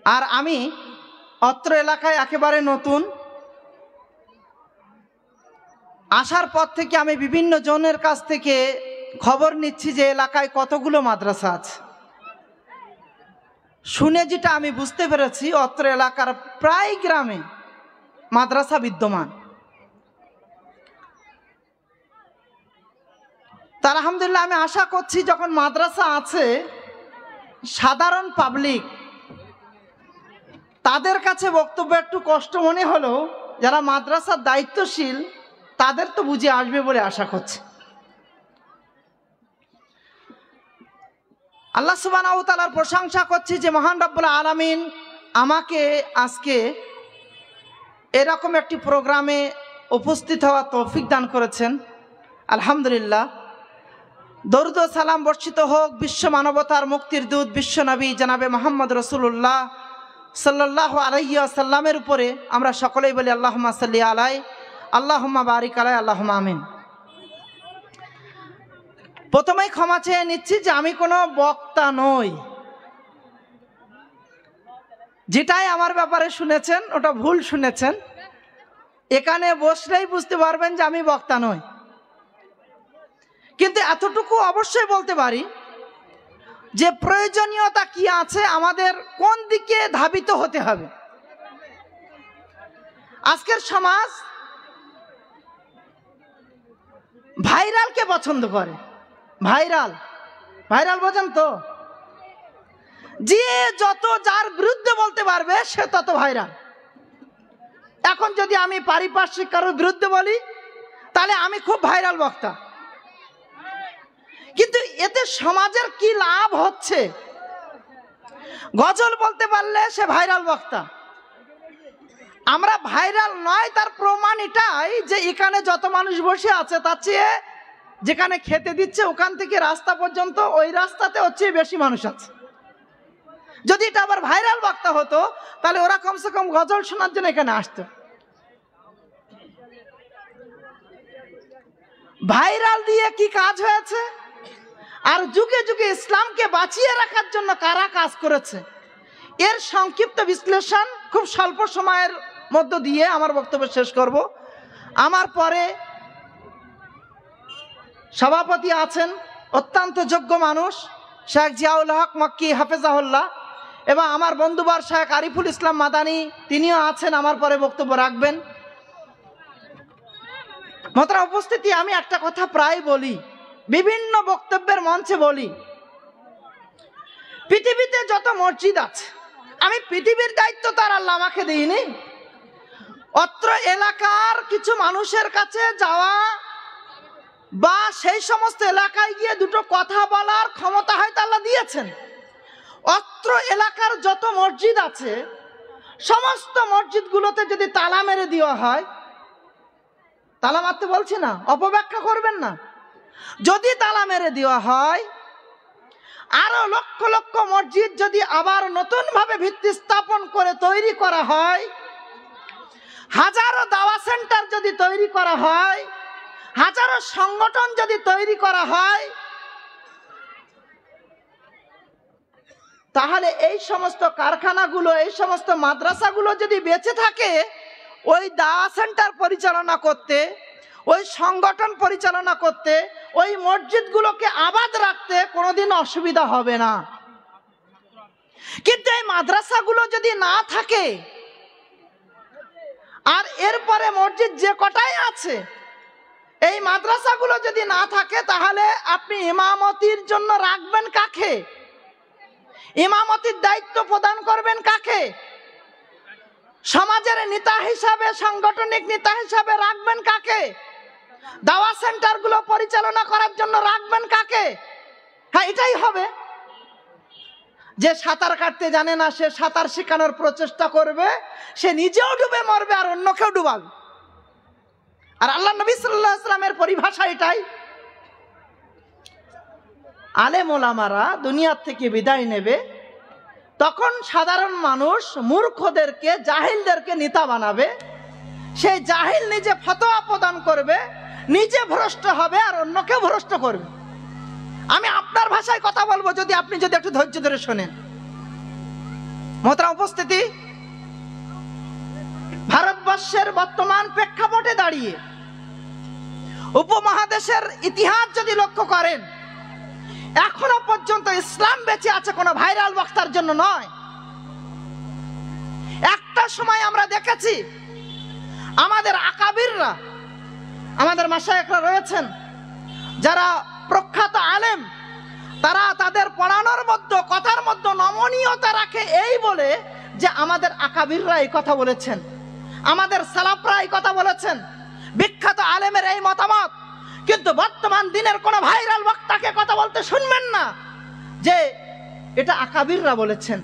আর আমি অত্র এলাকায় একেবারে নতুন। আসার পর থেকে আমি বিভিন্ন জনের কাছ থেকে খবর নিচ্ছি যে এলাকায় কতগুলো মাদ্রাসা আছে। শুনে যেটা আমি বুঝতে পেরেছি, অত্র এলাকার প্রায় গ্রামে মাদ্রাসা বিদ্যমান। তার আলহামদুলিল্লাহ আমি আশা করছি যখন মাদ্রাসা আছে, সাধারণ পাবলিক তাদের কাছে বক্তব্য একটু কষ্ট মনে হলেও যারা মাদ্রাসার দায়িত্বশীল তাদের তো বুঝে আসবে বলে আশা করছি। আল্লাহ সুবহানাহু ওয়া তাআলার প্রশংসা করছি যে মহান রব্বুল আলামিন আমাকে আজকে এরকম একটি প্রোগ্রামে উপস্থিত হওয়ার তৌফিক দান করেছেন। আলহামদুলিল্লাহ। দরুদ ও সালাম বর্ষিত হোক বিশ্ব মানবতার মুক্তির দূত বিশ্ব নবী জনাবে মুহাম্মদ রাসূলুল্লাহ সাল্লাল্লাহু আলাইহি ওয়াসাল্লামের উপরে। আমরা সকলেই বলি আল্লাহুম্মা সাল্লি আলাই, আল্লাহুম্মা বারিক আলাই, আল্লাহুম্মা আমিন। প্রথমেই ক্ষমা চেয়ে নিচ্ছি যে আমি কোনো বক্তা নই। যেটাই আমার ব্যাপারে শুনেছেন ওটা ভুল শুনেছেন। এখানে বসলেই বুঝতে পারবেন যে আমি বক্তা নই। কিন্তু এতটুকু অবশ্যই বলতে পারি যে প্রয়োজনীয়তা কি আছে, আমাদের কোন দিকে ধাবিত হতে হবে। আজকের সমাজ ভাইরালকে পছন্দ করে। ভাইরাল ভাইরাল বোঝেন তো? যে যত যার বিরুদ্ধে বলতে পারবে সে তত ভাইরাল। এখন যদি আমি পারিপার্শ্বিক কারোর বিরুদ্ধে বলি তাহলে আমি খুব ভাইরাল বক্তা। কিন্তু এতে সমাজের কি লাভ হচ্ছে? গজল বলতে পারলে সে ভাইরাল বক্তা। আমরা ভাইরাল নয় তার প্রমাণ এটাই যে এখানে যত মানুষ বসে আছে তার চেয়ে যেখানে খেতে দিচ্ছে ওখান থেকে রাস্তা পর্যন্ত ওই রাস্তাতে হচ্ছে বেশি মানুষ আছে। যদি এটা আবার ভাইরাল বক্তা হতো তাহলে ওরা কমসে কম গজল শোনার জন্য এখানে আসতো। ভাইরাল দিয়ে কি কাজ হয়েছে? আর যুগে যুগে ইসলামকে বাঁচিয়ে রাখার জন্য কারা কাজ করেছে এর সংক্ষিপ্ত বিশ্লেষণ খুব স্বল্প সময়ের মধ্য দিয়ে আমার বক্তব্য শেষ করব। আমার পরে সভাপতি আছেন অত্যন্ত যোগ্য মানুষ শেখ জিয়াউল হক মক্কি হাফেজাহুল্লাহ, এবং আমার বন্ধুবার শেখ আরিফুল ইসলাম মাদানী, তিনিও আছেন আমার পরে বক্তব্য রাখবেন। মোহতারাম উপস্থিতি, আমি একটা কথা প্রায় বলি, বিভিন্ন বক্তব্যের মঞ্চে বলি, পৃথিবীতে যত মসজিদ আছে, আমি পৃথিবীর দায়িত্ব তার আল্লাহ আমাকে দিইনি। অত্র এলাকার কিছু মানুষের কাছে যাওয়া বা সেই সমস্ত এলাকায় গিয়ে দুটো কথা বলার ক্ষমতা হয়তো আল্লাহ দিয়েছেন। অত্র এলাকার যত মসজিদ আছে সমস্ত মসজিদগুলোতে যদি তালা মেরে দেওয়া হয়, তালা মারতে বলছি না, অপব্যাখ্যা করবেন না, যদি তালা মেরে দেওয়া হয়, আরো লক্ষ লক্ষ মসজিদ যদি আবার নতুন ভাবে ভিত্তি স্থাপন করে তৈরি করা হয়, হাজারো দাওয়া সেন্টার যদি তৈরি করা হয়, হাজারো সংগঠন যদি তৈরি করা হয়, তাহলে এই সমস্ত কারখানাগুলো, এই সমস্ত মাদ্রাসাগুলো যদি বেঁচে থাকে, ওই দাওয়া সেন্টার পরিচালনা করতে, ওই সংগঠন পরিচালনা করতে, ওই মসজিদগুলোকে আবাদ রাখতে কোনোদিন অসুবিধা হবে না। কিন্তু এই মাদ্রাসাগুলো যদি না থাকে আর এরপরে মসজিদ যে কটাই আছে, এই মাদ্রাসাগুলো যদি না থাকে, তাহলে আপনি ইমামতির জন্য রাখবেন কাকে? ইমামতির দায়িত্ব প্রদান করবেন কাকে? সমাজের নেতা হিসাবে, সাংগঠনিক নেতা হিসাবে রাখবেন কাকে? দাওয়া সেন্টারগুলো পরিচালনা করার জন্য রাখবেন কাকে? হ্যাঁ, এটাই হবে। যে সাঁতার কাটতে জানে না সে সাঁতার শেখানোর প্রচেষ্টা করবে, সে নিজেও ডুবে মরবে আর অন্যকেও ডুবাবে। আর আল্লাহ নবী সাল্লাল্লাহু আলাইহি ওয়াসাল্লামের পরিভাষা এটাই। আলেম ওলামারা দুনিয়ার থেকে বিদায় নেবে, তখন সাধারণ মানুষ মূর্খদেরকে, জাহিলদেরকে নেতা বানাবে। সেই জাহিল নিজে ফতোয়া প্রদান করবে, নিজে ভ্রষ্ট হবে আর অন্যকে ভ্রষ্ট করবে। আমি আপনার ভাষায় কথা বলবো, যদি আপনি একটু ধৈর্য ধরে শোনেন। মোহতারাম উপস্থিতি, ভারতবর্ষের বর্তমান প্রেক্ষাপটে দাঁড়িয়ে উপমহাদেশের ইতিহাস যদি লক্ষ্য করেন, এখনো পর্যন্ত ইসলাম বেঁচে আছে কোনো ভাইরাল বক্তার জন্য নয়। একটা সময় আমরা দেখেছি আমাদের আকাবিররা, আমাদের মাশায়েখরা রয়েছেন যারা প্রখ্যাত আলেম, তারা তাদের পড়ানোর মধ্যে কথার মধ্যে নমনীয়তা রাখে এই বলে যে আমাদের আকাবিররা এই কথা বলেছেন, আমাদের সালাফরা এই কথা বলেছেন, বিখ্যাত আলেমের এই মতামত। কিন্তু বর্তমান দিনের কোন ভাইরাল বক্তাকে কথা বলতে শুনবেন না যে এটা আকাবিররা বলেছেন,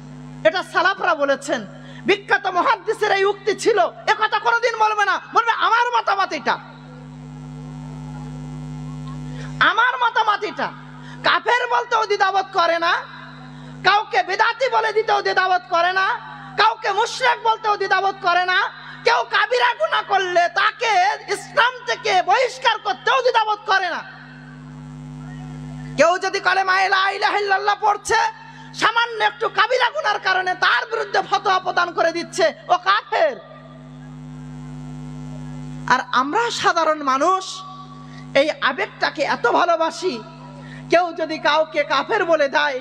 এটা সালাফরা বলেছেন, বিখ্যাত মুহাদ্দিসের এই উক্তি ছিল, এ কথা কোনোদিন বলবে না। বলবে আমার মতামত এটা, আমার মতামত এটা। কাফের বলতেও দ্বিধাবোধ করে না, কাউকে বেদাতি বলে দিতেও দ্বিধাবোধ করে না, কাউকে মুশরিক বলতেও দ্বিধাবোধ করে না, কেউ কাবিরা গুনাহ করলে তাকে ইসলাম থেকে বহিষ্কার করতেও দ্বিধাবোধ করে না। কেউ যদি কালেমা লা ইলাহা ইল্লাল্লাহ পড়ছে, সামান্য একটু কাবিরা গুনার কারণে তার বিরুদ্ধে ফতোয়া প্রদান করে দিচ্ছে, ও কাফের। আর আমরা সাধারণ মানুষ এই আবেগটাকে এত ভালোবাসি, কেউ যদি কাউকে কাফের বলে দেয়,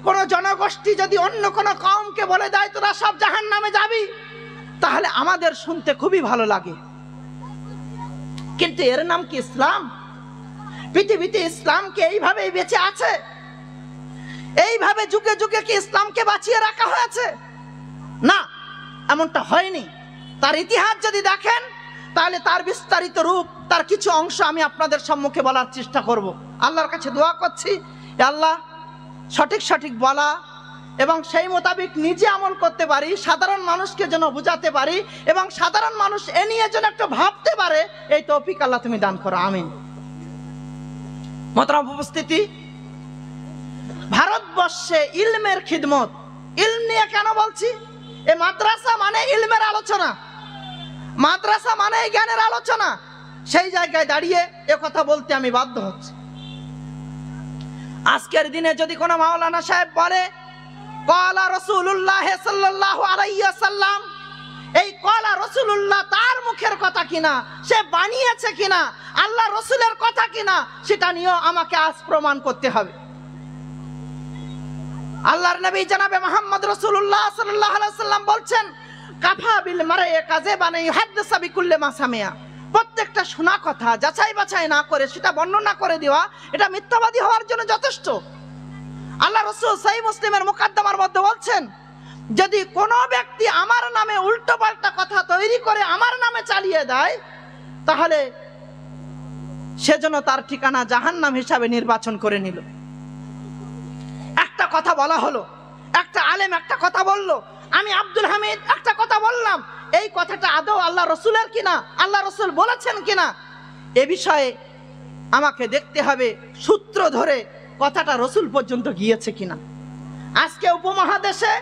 কোন জনগোষ্ঠী যদি অন্য কোন কওমকে বলে দেয় তোরা সব জাহান্নামে যাবি, তাহলে আমাদের শুনতে খুবই ভালো লাগে। কিন্তু এর নাম কি ইসলাম? পৃথিবীতে ইসলামকে এইভাবেই বেঁচে আছে? এইভাবে যুগে যুগে কি ইসলামকে বাঁচিয়ে রাখা হয়েছে? না, এমনটা হয়নি। তার ইতিহাস যদি দেখেন তাহলে তার বিস্তারিত রূপ, তার কিছু অংশ আমি আপনাদের সম্মুখে বলার চেষ্টা করব। আল্লাহর কাছে দোয়া করছি, আল্লাহ সঠিক সঠিক বলা এবং সেই মোতাবেক নিজে আমল করতে পারি, সাধারণ মানুষকে যেন বুঝাতে পারি এবং সাধারণ মানুষ এ নিয়ে যেন একটু ভাবতে পারে, এই তৌফিক আল্লাহ তুমি দান করো, আমিন। মোহতারাম উপস্থিতি, ভারতবর্ষে ইলমের খিদমত, ইলম নিয়ে কেন বলছি? এই মাদ্রাসা মানে ইলমের আলোচনা, মাদ্রাসা মানে জ্ঞানের আলোচনা। সেই জায়গায় দাঁড়িয়ে এ কথা বলতে আমি বাধ্য হচ্ছি। আজকের দিনে যদি কোনো মাওলানা সাহেব বলে ক্বালা রাসূলুল্লাহ সাল্লাল্লাহু আলাইহি ওয়াসাল্লাম, এই ক্বালা রাসূলুল্লাহ তার মুখের কথা কিনা, সে বানিয়েছে কিনা, আল্লাহ রাসূলের কথা কিনা, সেটা নিয়েও আমাকে আজ প্রমাণ করতে হবে। আল্লাহর নবী জনাবে মুহাম্মদ রাসূলুল্লাহ সাল্লাল্লাহু আলাইহি ওয়াসাল্লাম বলছেন, কাফা বিল মারই কাযিবান ইউহাদ্দিসু বিকুল্লি মা সামিয়া। প্রত্যেকটা শোনা কথা যাচাই বাছাই না করে সেটা বর্ণনা করে দেওয়া, এটা মিথ্যাবাদী হওয়ার জন্য যথেষ্ট। আল্লাহ রাসূল সহিহ মুসলিমের মুকাদ্দমার মধ্যে বলছেন, যদি কোনো ব্যক্তি আমার নামে উল্টো পাল্টা কথা তৈরি করে আমার নামে চালিয়ে দেয়, তাহলে সেজন্য তার ঠিকানা জাহান্নাম হিসাবে নির্বাচন করে নিল। একটা কথা বলা হলো, একটা আলেম একটা কথা বলল, আমি আব্দুল হামিদ একটা কথা বললাম, এই কথাটা আদৌ আল্লাহ রসুলের কিনা, আল্লাহ রসুল বলেছেন কিনা, এ বিষয়ে আমাকে দেখতে হবে সূত্র ধরে কথাটা রসুল পর্যন্ত গিয়েছে কিনা। আজকে উপমহাদেশে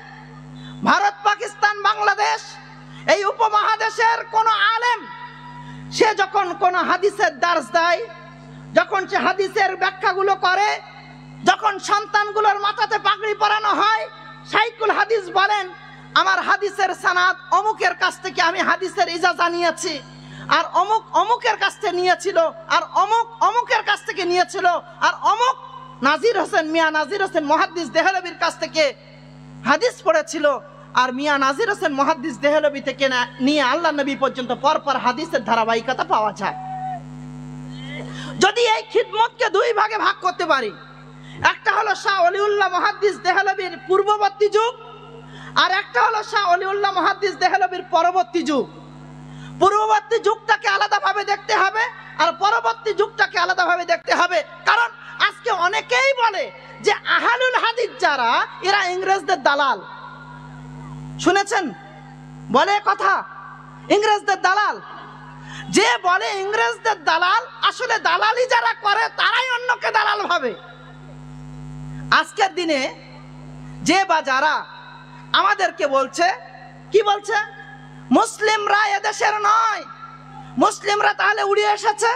ভারত, পাকিস্তান, বাংলাদেশ, এই উপমহাদেশের কোন আলেম সে যখন কোন হাদিসের দার্স দেয়, যখন সে হাদিসের ব্যাখ্যাগুলো করে, যখন সন্তানগুলোর মাথাতে পাগড়ি পরানো হয়, শাইখুল হাদিস বলেন আমার হাদিসের সানাদ অমুকের কাছ থেকে আমি হাদিসের ইজাজা নিয়েছি, আর অমুক অমুকের কাছ থেকে নিয়েছিল, আর অমুক অমুকের কাছ থেকে নিয়েছিল, আর অমুক নাজির হোসেন, মিয়া নাজির হোসেন মুহাদ্দিস দেহলভির কাছ থেকে হাদিস পড়েছিল, আর মিয়া নাজির হোসেন মুহাদ্দিস দেহলভি থেকে নিয়ে আল্লাহ নবী পর্যন্ত পরপর হাদিসের ধারাবাহিকতা পাওয়া যায়। যদি এই খিদমতকে দুই ভাগে ভাগ করতে পারি, একটা হলো শাহ ওলিউল্লাহ মুহাদ্দিস দেহলভির পূর্ববর্তী যুগ, আর একটা হলো শাহ ওলিউল্লাহ মুহাদ্দিস দেহলভির পরবর্তী যুগ। পূর্ববর্তী যুগটাকে আলাদাভাবে দেখতে হবে আর পরবর্তী যুগটাকে আলাদাভাবে দেখতে হবে। কারণ আজকে অনেকেই বলে যে আহলুল হাদিস যারা, এরা ইংরেজদের দালাল। শুনেছেন বলে কথা, ইংরেজদের দালাল। যে বলে ইংরেজদের দালাল, আসলে দালালি যারা করে তারাই অন্যকে দালাল ভাবে। আজকের দিনে যে বা যারা আমাদেরকে বলছে, কি বলছে, মুসলিমরা এদেশের নয়, মুসলিমরা তাহলে উড়ে এসেছে,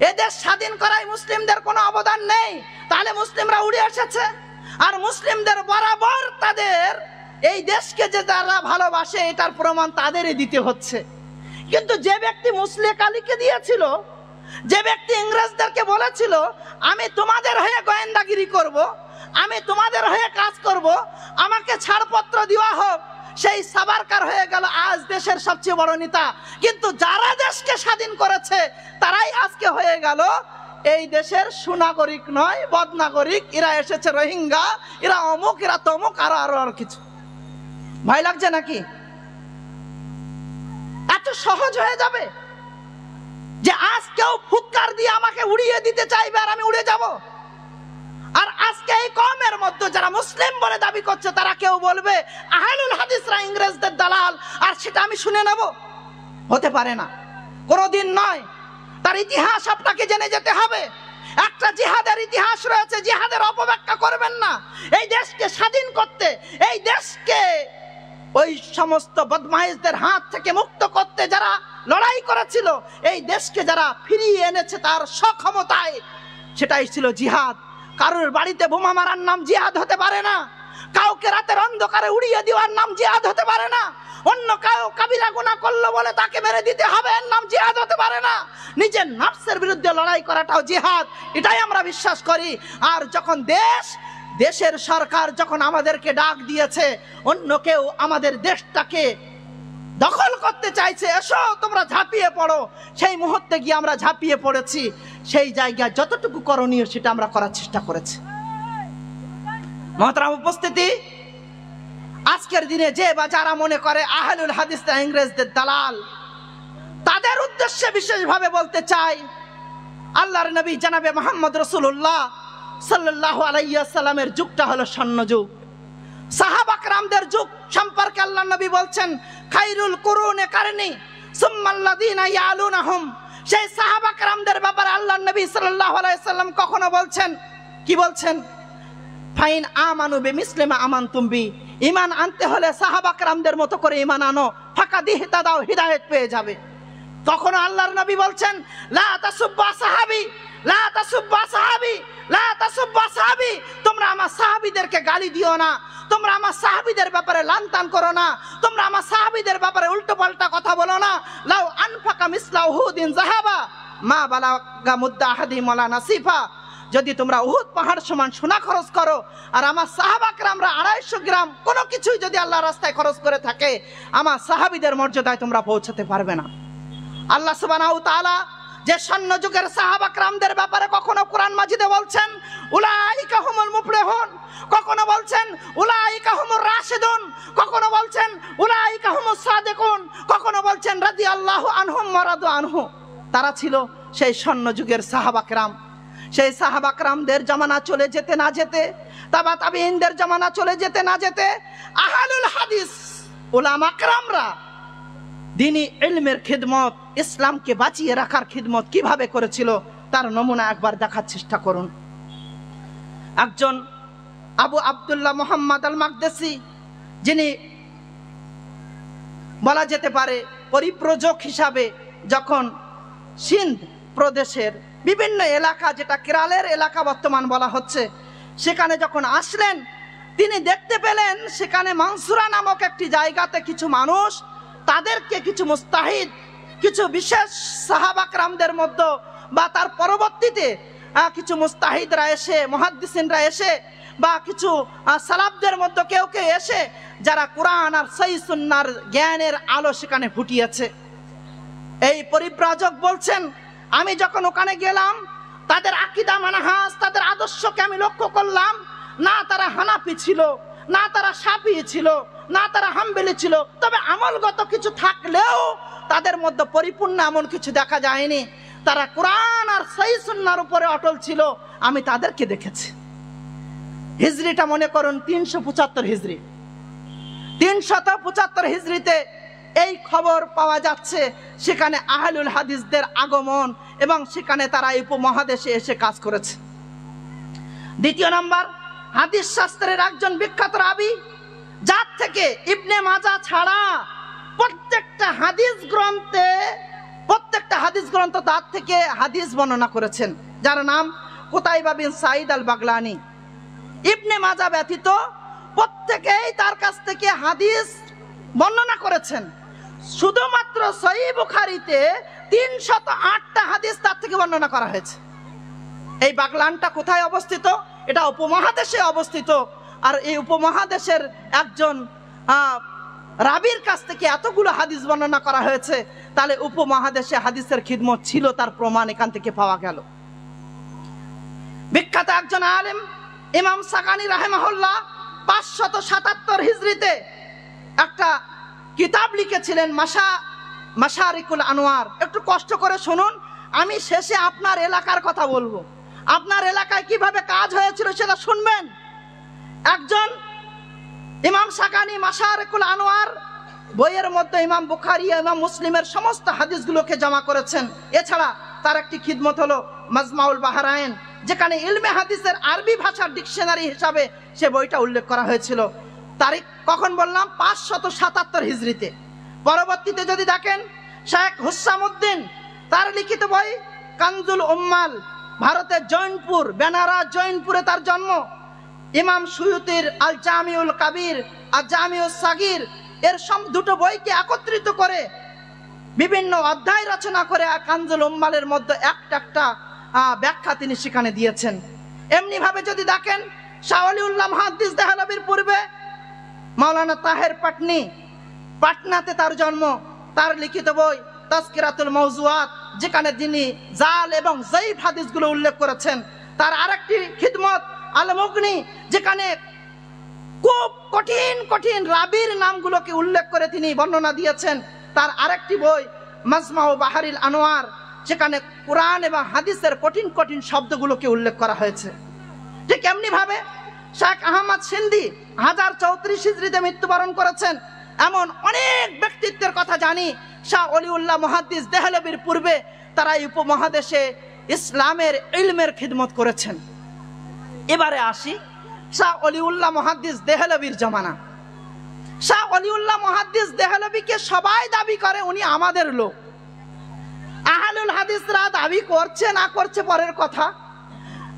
এদেশ স্বাধীন করায় মুসলিমদের কোনো অবদান নেই, তাহলে মুসলিমরা উড়ে এসেছে। আর মুসলিমদের বরাবর তাদের এই দেশকে যে যারা ভালোবাসে এটার প্রমাণ তাদেরই দিতে হচ্ছে। কিন্তু যে ব্যক্তি মুসলিম আলীকে দিয়েছিল, যে ব্যক্তি ইংরেজদেরকে বলেছিল আমি তোমাদের হয়ে গোয়েন্দাগিরি করব, আমি তোমাদের হয়ে কাজ করব, আমাকে ছাড়পত্র দেওয়া হোক, সেই সাবারকার হয়ে গেল আজ দেশের সবচেয়ে বড় নেতা। কিন্তু যারা দেশকে স্বাধীন করেছে তারাই আজকে হয়ে গেল এই দেশের সুনাগরিক নয়, বদনাগরিক। এরা এসেছে রোহিঙ্গা, এরা অমুক, এরা তমুক, আরো কিছু। ভয় লাগছে নাকি? এত সহজ হয়ে যাবে যে আজ কেউ ফুৎকার দিয়ে আমাকে উড়িয়ে দিতে চাইবে আর আমি উড়ে যাব। আর আজকে এই কওমের মধ্যে যারা মুসলিম বলে দাবি করছে তারা কেউ বলবে আহলুল হাদিসরা ইংরেজদের দালাল, আর সেটা আমি শুনে নেব। হতে পারে না, কোনোদিন নয়। তার ইতিহাস আপনাকে জেনে যেতে হবে। একটা জিহাদের ইতিহাস রয়েছে, জিহাদের অপব্যাখ্যা করবেন না। এই দেশকে স্বাধীন করতে, এই দেশকে ওই সমস্ত বদমাইশদের হাত থেকে মুক্ত করতে যারা লড়াই করেছিল, এই দেশকে যারা ফিরিয়ে এনেছে তার সক্ষমতায়, সেটাই ছিল জিহাদ। কারোর বাড়িতে বোমা মারার নাম জিহাদ হতে পারে না, কাউকে রাতের অন্ধকারে উড়িয়ে দেওয়ার নাম জিহাদ হতে পারে না, অন্য কাউ কাবিরা গুনাহ করলো বলে তাকে মেরে দিতে হবে এর নাম জিহাদ হতে পারে না। নিজের নফসের বিরুদ্ধে লড়াই করাটাও জিহাদ, এটাই আমরা বিশ্বাস করি। আর যখন দেশের সরকার যখন আমাদেরকে ডাক দিয়েছে, অন্য কেউ আমাদের দেশটাকে দখল করতে চাইছে, এসো তোমরা ঝাঁপিয়ে পড়ো, সেই মুহূর্তে গিয়ে আমরা ঝাঁপিয়ে পড়েছি। সেই জায়গায় যতটুকু করণীয় সেটা আমরা করার চেষ্টা করেছি। মহতারাম উপস্থিতি, আজকের দিনে যে বা যারা মনে করে আহলুল হাদিসরা ইংরেজদের দালাল, তাদের উদ্দেশ্যে বিশেষভাবে বলতে চাই, আল্লাহর নবী জনাবে মুহাম্মদ রাসূলুল্লাহ সাল্লাল্লাহু আলাইহি ওয়াসাল্লামের যুগটা হলো স্বর্ণ যুগ। সাহাবা کرامদের যুগ সম্পর্কে আল্লাহর নবী বলছেন খায়রুল কুরুনে কারনি সুম্মাল্লাযিনা ইয়ালুনহুম। সেই সাহাবা کرامদের ব্যাপারে আল্লাহর নবী সাল্লাল্লাহু আলাইহি ওয়াসাল্লাম কখনো বলছেন, কি বলছেন? ফাইন আমানু বিমিসলি মা আমানতুম বি। ঈমান আনতে হলে সাহাবা کرامদের মতো করে ঈমান আনো, ফাকাদ ইহতাদাও, হিদায়াত পেয়ে যাবে। তখন আল্লাহর নবী বলছেন লা তাসুব্বা সাহাবী, লা তাসুব্বা সাহাবী, লা তাসুব্বা সাহাবী। তোমরা আমার সাহাবীদেরকে গালি দিও না, তোমরা আমার সাহাবীদের ব্যাপারে লানতান করো না, তোমরা আমার সাহাবীদের ব্যাপারে উল্টোপাল্টা কথা বলো না। লাউ আনফাকা মিসলা উহুদিন যাহাবা মা বালাগা মুদ্দা আহাদিহিম ওয়ালা নাসিফা। যদি তোমরা উহুদ পাহাড় সমান সোনা খরচ করো আর আমার সাহাবা کرامরা 250 গ্রাম কোনো কিছুই যদি আল্লাহর রাস্তায় খরচ করে থাকে, আমার সাহাবীদের মর্যাদায় তোমরা পৌঁছাতে পারবে না। আল্লাহ সুবহানাহু ওয়া তাআলা যে স্বর্ণ যুগের সাহাবা کرامদের ব্যাপারে কখনো কোরআন মাজিদে বলছেন উলাইকা হুমুল মুফলিহুন, কখনো বলছেন উলাইকা হুমুর রাশিদুন, কখনো বলছেন উলাইকা হুমুস সাদিকুন, কখনো বলছেন রাদিয়াল্লাহু আনহুম ওয়া রাদু আনহু। তারা ছিল সেই স্বর্ণ যুগের সাহাবা کرام। সেই সাহাবা کرامদের জামানা চলে যেতে না যেতে, তাবা তাবিঈনদের জামানা চলে যেতে না যেতে, আহলুল হাদিস উলামা کرامরা দ্বীনি ইলমের খিদমত, ইসলামকে বাঁচিয়ে রাখার খিদমত কিভাবে করেছিল তার নমুনা একবার দেখার চেষ্টা করুন। একজন আবু আব্দুল্লাহ মুহাম্মদ আল মাকদেসি, যিনি বলা যেতে পারে পরিপ্রযোজক হিসাবে যখন সিন্ধ প্রদেশের বিভিন্ন এলাকা, যেটা কেরালের এলাকা বর্তমান বলা হচ্ছে, সেখানে যখন আসলেন, তিনি দেখতে পেলেন সেখানে মানসুরা নামক একটি জায়গাতে কিছু মানুষ, তাদেরকে কিছু মুস্তাহিদ, কিছু বিশেষ সাহাবা کرامদের মধ্যে বা তার পরবর্তীতে কিছু মুস্তাহিদরা এসে, মুহাদ্দিসিনরা এসে, বা কিছু সালাফদের মধ্যে কেউ কেউ এসে যারা কোরআন আর সহিহ সুন্নাহর জ্ঞানের আলো সেখানে ফুটিয়েছে। এই পরিব্রাজক বলছেন আমি যখন ওখানে গেলাম, তাদের আকীদা মানহাজ, তাদের আদর্শকে আমি লক্ষ্য করলাম, না তারা হানাফি ছিল, না তারা শাফিঈ ছিল, না তারা হাম্বলি ছিল, তবে আমলগত কিছু থাকলেও তাদের মধ্যে পরিপূর্ণ এমন কিছু দেখা যায়নি। তারা কোরআন আর সহিহ সুন্নাহর উপরে অটল ছিল, আমি তাদেরকে দেখেছি। হিজরিটা মনে করুন 375 হিজরি, 375 হিজরিতে এই খবর পাওয়া যাচ্ছে সেখানে আহলুল হাদিসদের আগমন এবং সেখানে তারা এই উপমহাদেশে এসে কাজ করেছে। দ্বিতীয় নাম্বার, হাদিস শাস্ত্রের একজন বিখ্যাত রাবী, যার থেকে ইবনে মাজাহ ছাড়া প্রত্যেকটা হাদিস গ্রন্থ তার থেকে হাদিস বর্ণনা করেছেন, যার নাম কুতাইবা বিন সাঈদ আল বাগলানি। ইবনে মাজাহ ব্যতীত প্রত্যেকেই তার কাছ থেকে হাদিস বর্ণনা করেছেন। শুধুমাত্র সহিহ বুখারীতে 308টা হাদিস তার থেকে বর্ণনা করা হয়েছে। এই বাগলানটা কোথায় অবস্থিত? এটা উপমহাদেশে অবস্থিত। আর এই উপমহাদেশের একজন রাবীর কাছ থেকে এতগুলো হাদিস বর্ণনা করা হয়েছে, তাহলে উপমহাদেশে হাদিসের খিদমত ছিল, তার প্রমাণ এখান থেকে পাওয়া গেল। বিখ্যাত একজন আলেম ইমাম সাকানি রাহিমাহুল্লাহ 577 হিজরিতে একটা কিতাব লিখেছিলেন, মাশারিকুল আনোয়ার। একটু কষ্ট করে শুনুন, আমি শেষে আপনার এলাকার কথা বলবো, আপনার এলাকায় কিভাবে কাজ হয়েছিল সেটা শুনবেন। একজন ইমাম সাকানি মাশারিকুল আনোয়ার বইয়ের মধ্যে ইমাম বুখারী, ইমাম মুসলিমের সমস্ত হাদিসগুলোকে জমা করেছেন। এছাড়া তার একটি খিদমত হলো মাজমাউল বাহরাইন, যেখানে ইলমে হাদিসের আরবি ভাষার ডিকশনারি হিসাবে সে বইটা উল্লেখ করা হয়েছিল। তারিখ কখন বললাম? 577 হিজরিতে। পরবর্তীতে যদি দেখেন শেখ হুসামউদ্দিন, তার লিখিত বই কানজুল উম্মাল, ভারতের জৈনপুর, বেনারা জৈনপুরে তার জন্ম। ইমাম সুয়ুতির আল জামিউল কাবির আর জামিউস সাগির, এর দুটো বইকে একত্রিত করে বিভিন্ন অধ্যায় রচনা করে কানজুল উম্মালের মধ্যে একটা ব্যাখ্যা তিনি সেখানে দিয়েছেন। এমনি ভাবে যদি দেখেন শাহ ওলিউল্লাহ মুহাদ্দিস দেহলভির পূর্বে মাওলানা তাহের পাটনি, পাটনাতে তার জন্ম। তার লিখিত বই তাজকিরাতুল মাওজুআত, যেখানে তিনি জাল এবং যায়ীফ হাদিসগুলো উল্লেখ করেছেন। তার আরেকটি খিদমত আল মুগনি, যেখানে খুব কঠিন কঠিন রাবির নামগুলোকে উল্লেখ করে তিনি বর্ণনা দিয়েছেন। তার আরেকটি বই মাজমাউ বাহারিল আনোয়ার, যেখানে কোরআন এবং হাদিসের কঠিন কঠিন শব্দগুলোকে উল্লেখ করা হয়েছে। ঠিক এমনি ভাবে শেখ আহমদ সিন্ধি 1034 হিজরিতে মৃত্যুবরণ করেছেন। এমন অনেক ব্যক্তিত্বের কথা জানি। শাহ ওলিউল্লাহ মুহাদ্দিস দেহলভির পূর্বে তারা এই উপমহাদেশে ইসলামের ইলমের খিদমত করেছেন। এবারে আসি শাহ ওলিউল্লাহ মুহাদ্দিস দেহলভির জামানা। শাহ ওলিউল্লাহ মুহাদ্দিস দেহলভিকে সবাই দাবি করে উনি আমাদের লোক। আহলুল হাদিসরা দাবি করছে না করছে পরের কথা,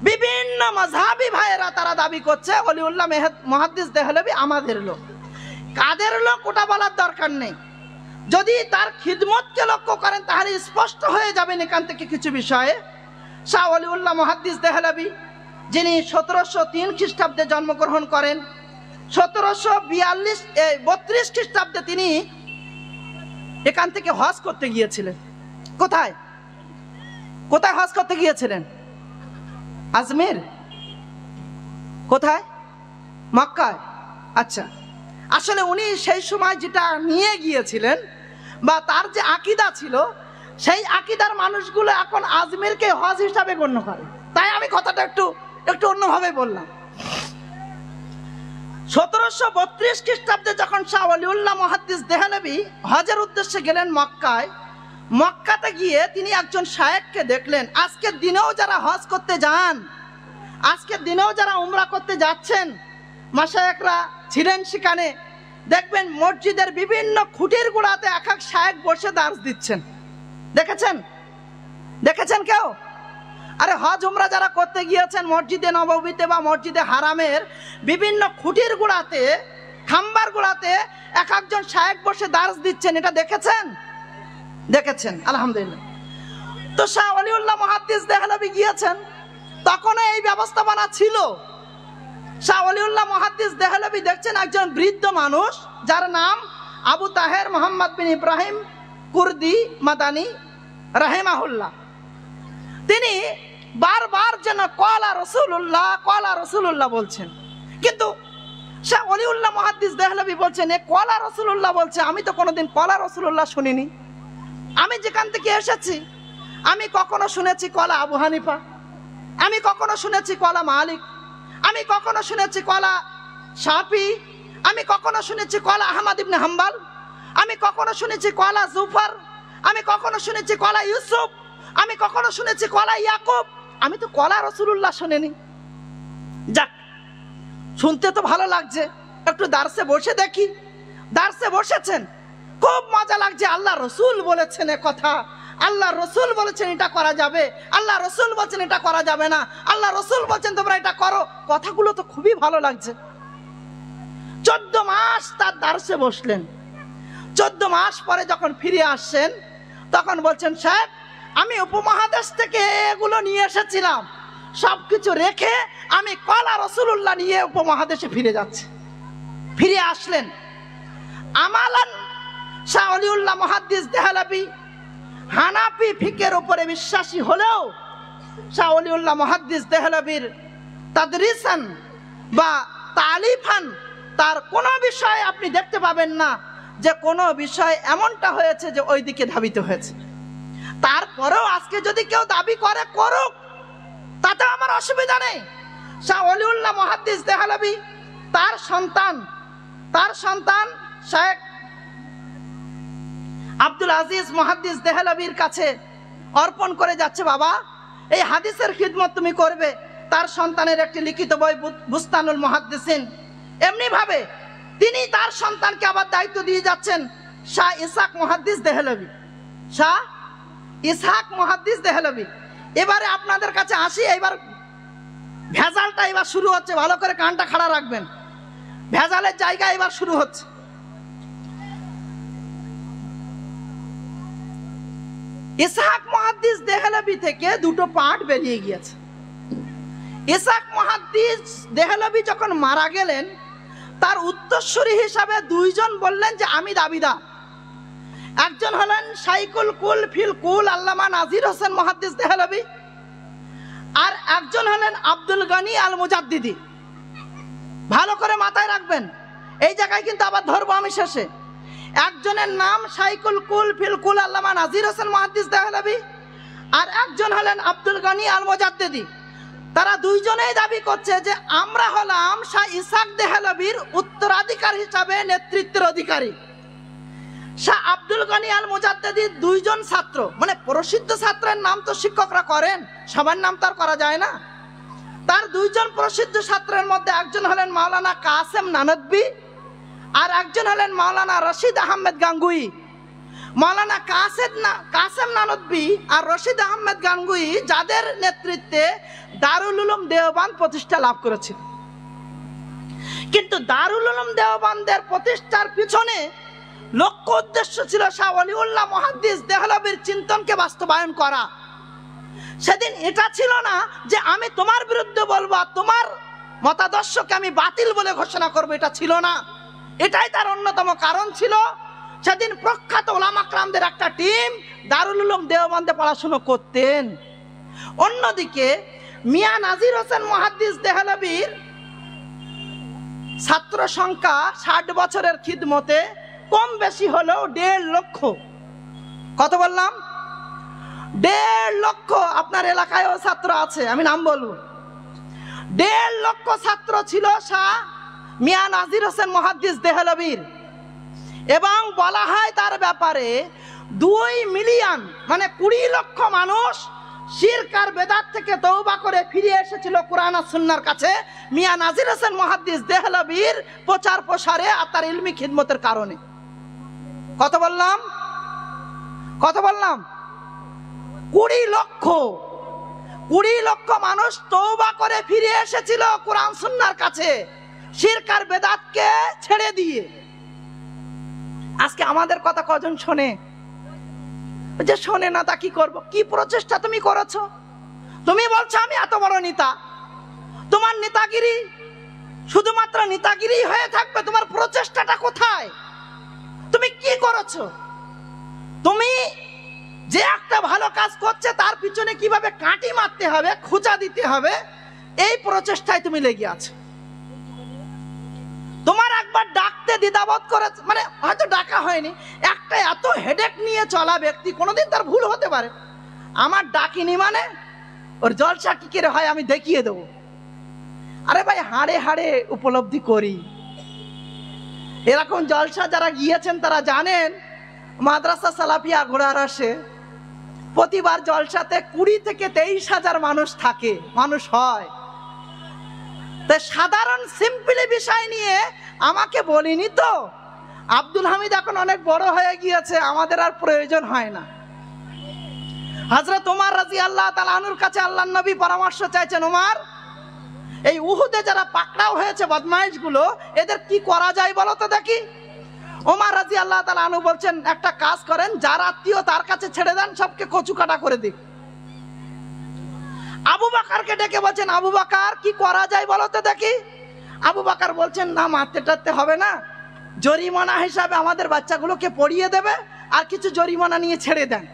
বিভিন্ন মাযহাবী ভাইয়েরা তারা দাবি করছে ওলিউল্লাহ মুহাদ্দিস দেহলভি আমাদের লোক। কাদের লোক ওটা বলার দরকার নেই। যদি তার খিদমতকে লক্ষ্য করেন তাহলে স্পষ্ট হয়ে যাবেন এখান থেকে কিছু বিষয়ে। শাহ ওলিউল্লাহ মুহাদ্দিস দেহলভি, যিনি 1703 খ্রিস্টাব্দে জন্মগ্রহণ করেন, 1732 খ্রিস্টাব্দে তিনি এখান থেকে হজ করতে গিয়েছিলেন। কোথায় কোথায় হজ করতে গিয়েছিলেন? আজমির? কোথায়? মক্কায়। আচ্ছা, আসলে উনি সেই সময় যেটা নিয়ে গিয়েছিলেন বা তার যে আকীদা ছিল, সেই আকীদার মানুষগুলো এখন আজমিরকে হজ হিসাবে গণ্য করে। তাই আমি কথাটা একটু অন্যভাবে বললাম। 1732 খ্রিস্টাব্দে যখন শাহ ওলিউল্লাহ মুহাদ্দিস দেহলভি হজের উদ্দেশ্যে গেলেন মক্কায়, মক্কাতে গিয়ে তিনি একজন শায়েখকে দেখলেন। আজকের দিনেও যারা হজ করতে যান, আজকের দিনেও যারা উমরা করতে যাচ্ছেন, মাশায়েখরা ছিলেন সেখানে। দেখবেন মসজিদের বিভিন্ন খুঁটির গোড়াতে এক এক শায়েখ বসে দার্স দিচ্ছেন। দেখেছেন কেউ? আরে হজ উমরা যারা করতে গিয়েছেন মসজিদে নববীতে বা মসজিদে হারামের বিভিন্ন খুঁটির গোড়াতে, খাম্বার গোড়াতে এক একজন শায়েখ বসে দার্স দিচ্ছেন, এটা দেখেছেন? আলহামদুলিল্লাহ। তো শাহ ওলিউল্লাহ মুহাদ্দিস দেহলভি গিয়েছেন, তখনও এই ব্যবস্থাপনা ছিল। শাহ ওলিউল্লাহ মুহাদ্দিস দেহলভি দেখছেন একজন বৃদ্ধ মানুষ, যার নাম আবু তাহের মোহাম্মদ বিন ইব্রাহিম কুর্দি মাদানী রাহিমাহুল্লাহ। তিনি বারবার যেন কলা রাসূলুল্লাহ বলছেন, কিন্তু শাহ ওলিউল্লাহ মুহাদ্দিস দেহলভি বলছেন এ কলা রাসূলুল্লাহ বলছে, আমি তো কোনোদিন কলা রাসূলুল্লাহ শুনিনি। আমি যেখান থেকে এসেছি আমি কখনো শুনেছি কলা আবু হানিফা, আমি কখনো শুনেছি কলা মালিক, আমি কখনো শুনেছি কলা শাফি, আমি কখনো শুনেছি কলা আহমদ ইবনে হাম্বল, আমি কখনো শুনেছি কলা জুফর, আমি কখনো শুনেছি কলা ইউসুফ, আমি কখনো শুনেছি কলা ইয়াকুব, আমি তো কলা রাসূলুল্লাহ শুনিনি। যাক, শুনতে তো ভালো লাগছে, একটু দার্সে বসে দেখি। দার্সে বসেছেন, খুব মজা লাগছে। আল্লাহ রসুল বলেছেন এ কথা, আল্লাহ রসুল বলেছেন এটা করা যাবে, আল্লাহ রসুল বলছেন এটা করা যাবে না, আল্লাহ রসুল বলছেন তোমরা এটা করো। কথাগুলো তো খুবই ভালো লাগছে। 14 মাস তার দার্সে বসলেন। 14 মাস পরে যখন ফিরে আসছেন তখন বলছেন, সাহেব আমি উপমহাদেশ থেকে এগুলো নিয়ে এসেছিলাম, সবকিছু রেখে আমি কলা রাসূলুল্লাহ নিয়ে উপমহাদেশে ফিরে যাচ্ছি। ফিরে আসলেন। আমালান শাহ ওলিউল্লাহ মুহাদ্দিস দেহলভী হানাফি ফিকের উপরে বিশ্বাসী হলেও শাহ ওলিউল্লাহ মুহাদ্দিস দেহলভীর তাদরিসান বা তালিফান তার কোনো বিষয় আপনি দেখতে পাবেন না যে কোনো বিষয় এমনটা হয়েছে যে ওই দিকে ধাবিত হয়েছে। তারপরেও আজকে যদি কেউ দাবি করে করুক, তাতে আমার অসুবিধা নেই। শাহ ওলিউল্লাহ মুহাদ্দিস দেহলভী তার সন্তান শেখ আব্দুল আজিজ মুহাদ্দিস দেহলভীর কাছে অর্পণ করে যাচ্ছে, বাবা এই হাদিসের খিদমত তুমি করবে। তার সন্তানের একটি লিখিত বই বুস্তানুল মুহাদ্দিসিন। এমনি ভাবে তিনি তার সন্তানকে আবার দায়িত্ব দিয়ে যাচ্ছেন শাহ ইসহাক মুহাদ্দিস দেহলভী। শাহ ইসহাক মুহাদ্দিস দেহলভী। এবারে আপনাদের কাছে আসি, এবার ভেজালটা এবার শুরু হচ্ছে, ভালো করে কানটা খাড়া রাখবেন। ভেজালের জায়গা এবার শুরু হচ্ছে। ইসহাক মুহাদ্দিস দেহলভী থেকে দুটো পার্ট বেরিয়ে গিয়েছে। ইসহাক মুহাদ্দিস দেহলভী যখন মারা গেলেন, তার উত্তরসূরি হিসাবে দুইজন বললেন যে আমি দাবিদার। একজন হলেন শাইকুল কুল ফিল কুল আল্লামা নাজির হোসেন মুহাদ্দিস দেহলভী, আর একজন হলেন আব্দুল গনি আল মুজাদ্দিদি। ভালো করে মাথায় রাখবেন, এই জায়গায় কিন্তু আবার ধরবো আমি শেষে। একজনের নাম শাইকুল কুল ফিল কুল আল্লামা নাজির হোসেন মুহাদ্দিস দেহলভী, আর একজন হলেন আব্দুল গনি আল মুজাদ্দিদি। তারা দুইজনেই দাবি করছে যে আমরা হলাম শাহ ইসহাক দেহলভীর উত্তরাধিকার হিসাবে নেতৃত্বের অধিকারী। শাহ আব্দুল গনি আল মুজাদ্দিদির দুইজন ছাত্র, মানে প্রসিদ্ধ ছাত্রের নাম তো শিক্ষকরা করেন, সবার নাম তার করা যায় না। তার দুইজন প্রসিদ্ধ ছাত্রের মধ্যে একজন হলেন মাওলানা কাসেম নানদবী, আর একজন হলেন মাওলানা রশিদ আহমেদ গাঙ্গুই। মাওলানা কাসেম নানদবী আর রশিদ আহমেদ গাঙ্গুই যাদের নেতৃত্বে দারুল উলুম দেওবন্দ প্রতিষ্ঠা লাভ করেছিল। কিন্তু দারুল উলুম দেওবন্দের প্রতিষ্ঠার পিছনে লক্ষ্য উদ্দেশ্য ছিল শাহ ওলিউল্লাহ মুহাদ্দিস দেহলভীর চিন্তনকে বাস্তবায়ন করা। সেদিন এটা ছিল না যে আমি তোমার বিরুদ্ধে বলবো আর তোমার মতাদর্শকে আমি বাতিল বলে ঘোষণা করবো, এটা ছিল না। এটাই তার অন্যতম কারণ ছিল। সেদিন প্রখ্যাত উলামা কেরামদের একটা টিম দারুল উলুম দেওবন্দে পড়াশোনা করতেন। অন্যদিকে মিয়া নাজির হোসেন মুহাদ্দিস দেহলভীর ছাত্র সংখ্যা 60 বছরের খিদমতে কম বেশি হলেও 1.5 লক্ষ। কত বললাম? 1.5 লক্ষ। আপনার এলাকায়ও ছাত্র আছে, আমি নাম বলবো। 1.5 লক্ষ ছাত্র ছিল শাহ মিয়া নাজির হোসেন মুহাদ্দিস দেহলভীর। এবং বলা হয় তার ব্যাপারে 2 মিলিয়ন মানে 20 লক্ষ মানুষ শিরক আর বেদাত থেকে তওবা করে ফিরে এসেছিল কোরআন আর সুন্নাহর কাছে মিয়া নাজির হোসেন মুহাদ্দিস দেহলভীর প্রচার প্রসারে আর তার ইলমি খিদমতের কারণে। কত বললাম? 20 লক্ষ। 20 লক্ষ মানুষ তওবা করে ফিরে এসেছিল কোরআন সুন্নাহর কাছে, শিরক আর বেদাতকে ছেড়ে দিয়ে। আজকে আমাদের কথা কজন শোনে? যে শোনে না তা কি করব? কি প্রচেষ্টা তুমি করেছো? তুমি বলছো আমি এত বড় নেতা, তোমার নেতাগিরি শুধুমাত্র নেতাগিরি হয়ে থাকবে, তোমার প্রচেষ্টাটা কোথায়? তুমি কি করেছো? তুমি যে একটা ভালো কাজ করছে তার পিছনে কিভাবে কাঁটি মারতে হবে, খোঁচা দিতে হবে, এই প্রচেষ্টায় তুমি লেগে আছো। তোমার একবার ডাকতে দ্বিধাবোধ করে, মানে হয়তো ডাকা হয়নি, একটা এত হেডেক নিয়ে চলা ব্যক্তি কোনোদিন তার ভুল হতে পারে। আমার ডাকিনি মানে ওর জলসা কি করে হয় আমি দেখিয়ে দেবো। আরে ভাই, হাড়ে হাড়ে উপলব্ধি করি। এরকম জলসা যারা গিয়েছেন তারা জানেন, মাদ্রাসা সালাফিয়া ঘোড়ার আসে প্রতিবার জলসাতে 20 থেকে 23,000 মানুষ থাকে, মানুষ হয়। তাই সাধারণ সিম্পলি বিষয় নিয়ে আমাকে বলিনি তো। আব্দুল হামিদ এখন অনেক বড় হয়ে গিয়েছে, আমাদের আর প্রয়োজন হয় না। হযরত ওমর রাদিয়াল্লাহু তাআলা আনহুর কাছে আল্লাহর নবী পরামর্শ চাইছেন, ওমর এই উহুদে যারা পাকড়াও হয়েছে বদমাইশগুলো, এদের কি করা যায় বলো তো দেখি। ওমর রাদিয়াল্লাহু তাআলা আনহু বলছেন, একটা কাজ করেন, যার আত্মীয় তার কাছে ছেড়ে দেন, সবকে কচু কাটা করে দিন। আবু বকরকে ডেকে বলছেন, আবু বকর কি করা যায় বলো তো দেখি। আবু বকর বলছেন, না মারতে টারতে হবে না, জরিমানা হিসাবে আমাদের বাচ্চাগুলোকে পড়িয়ে দেবে আর কিছু জরিমানা নিয়ে ছেড়ে দেন।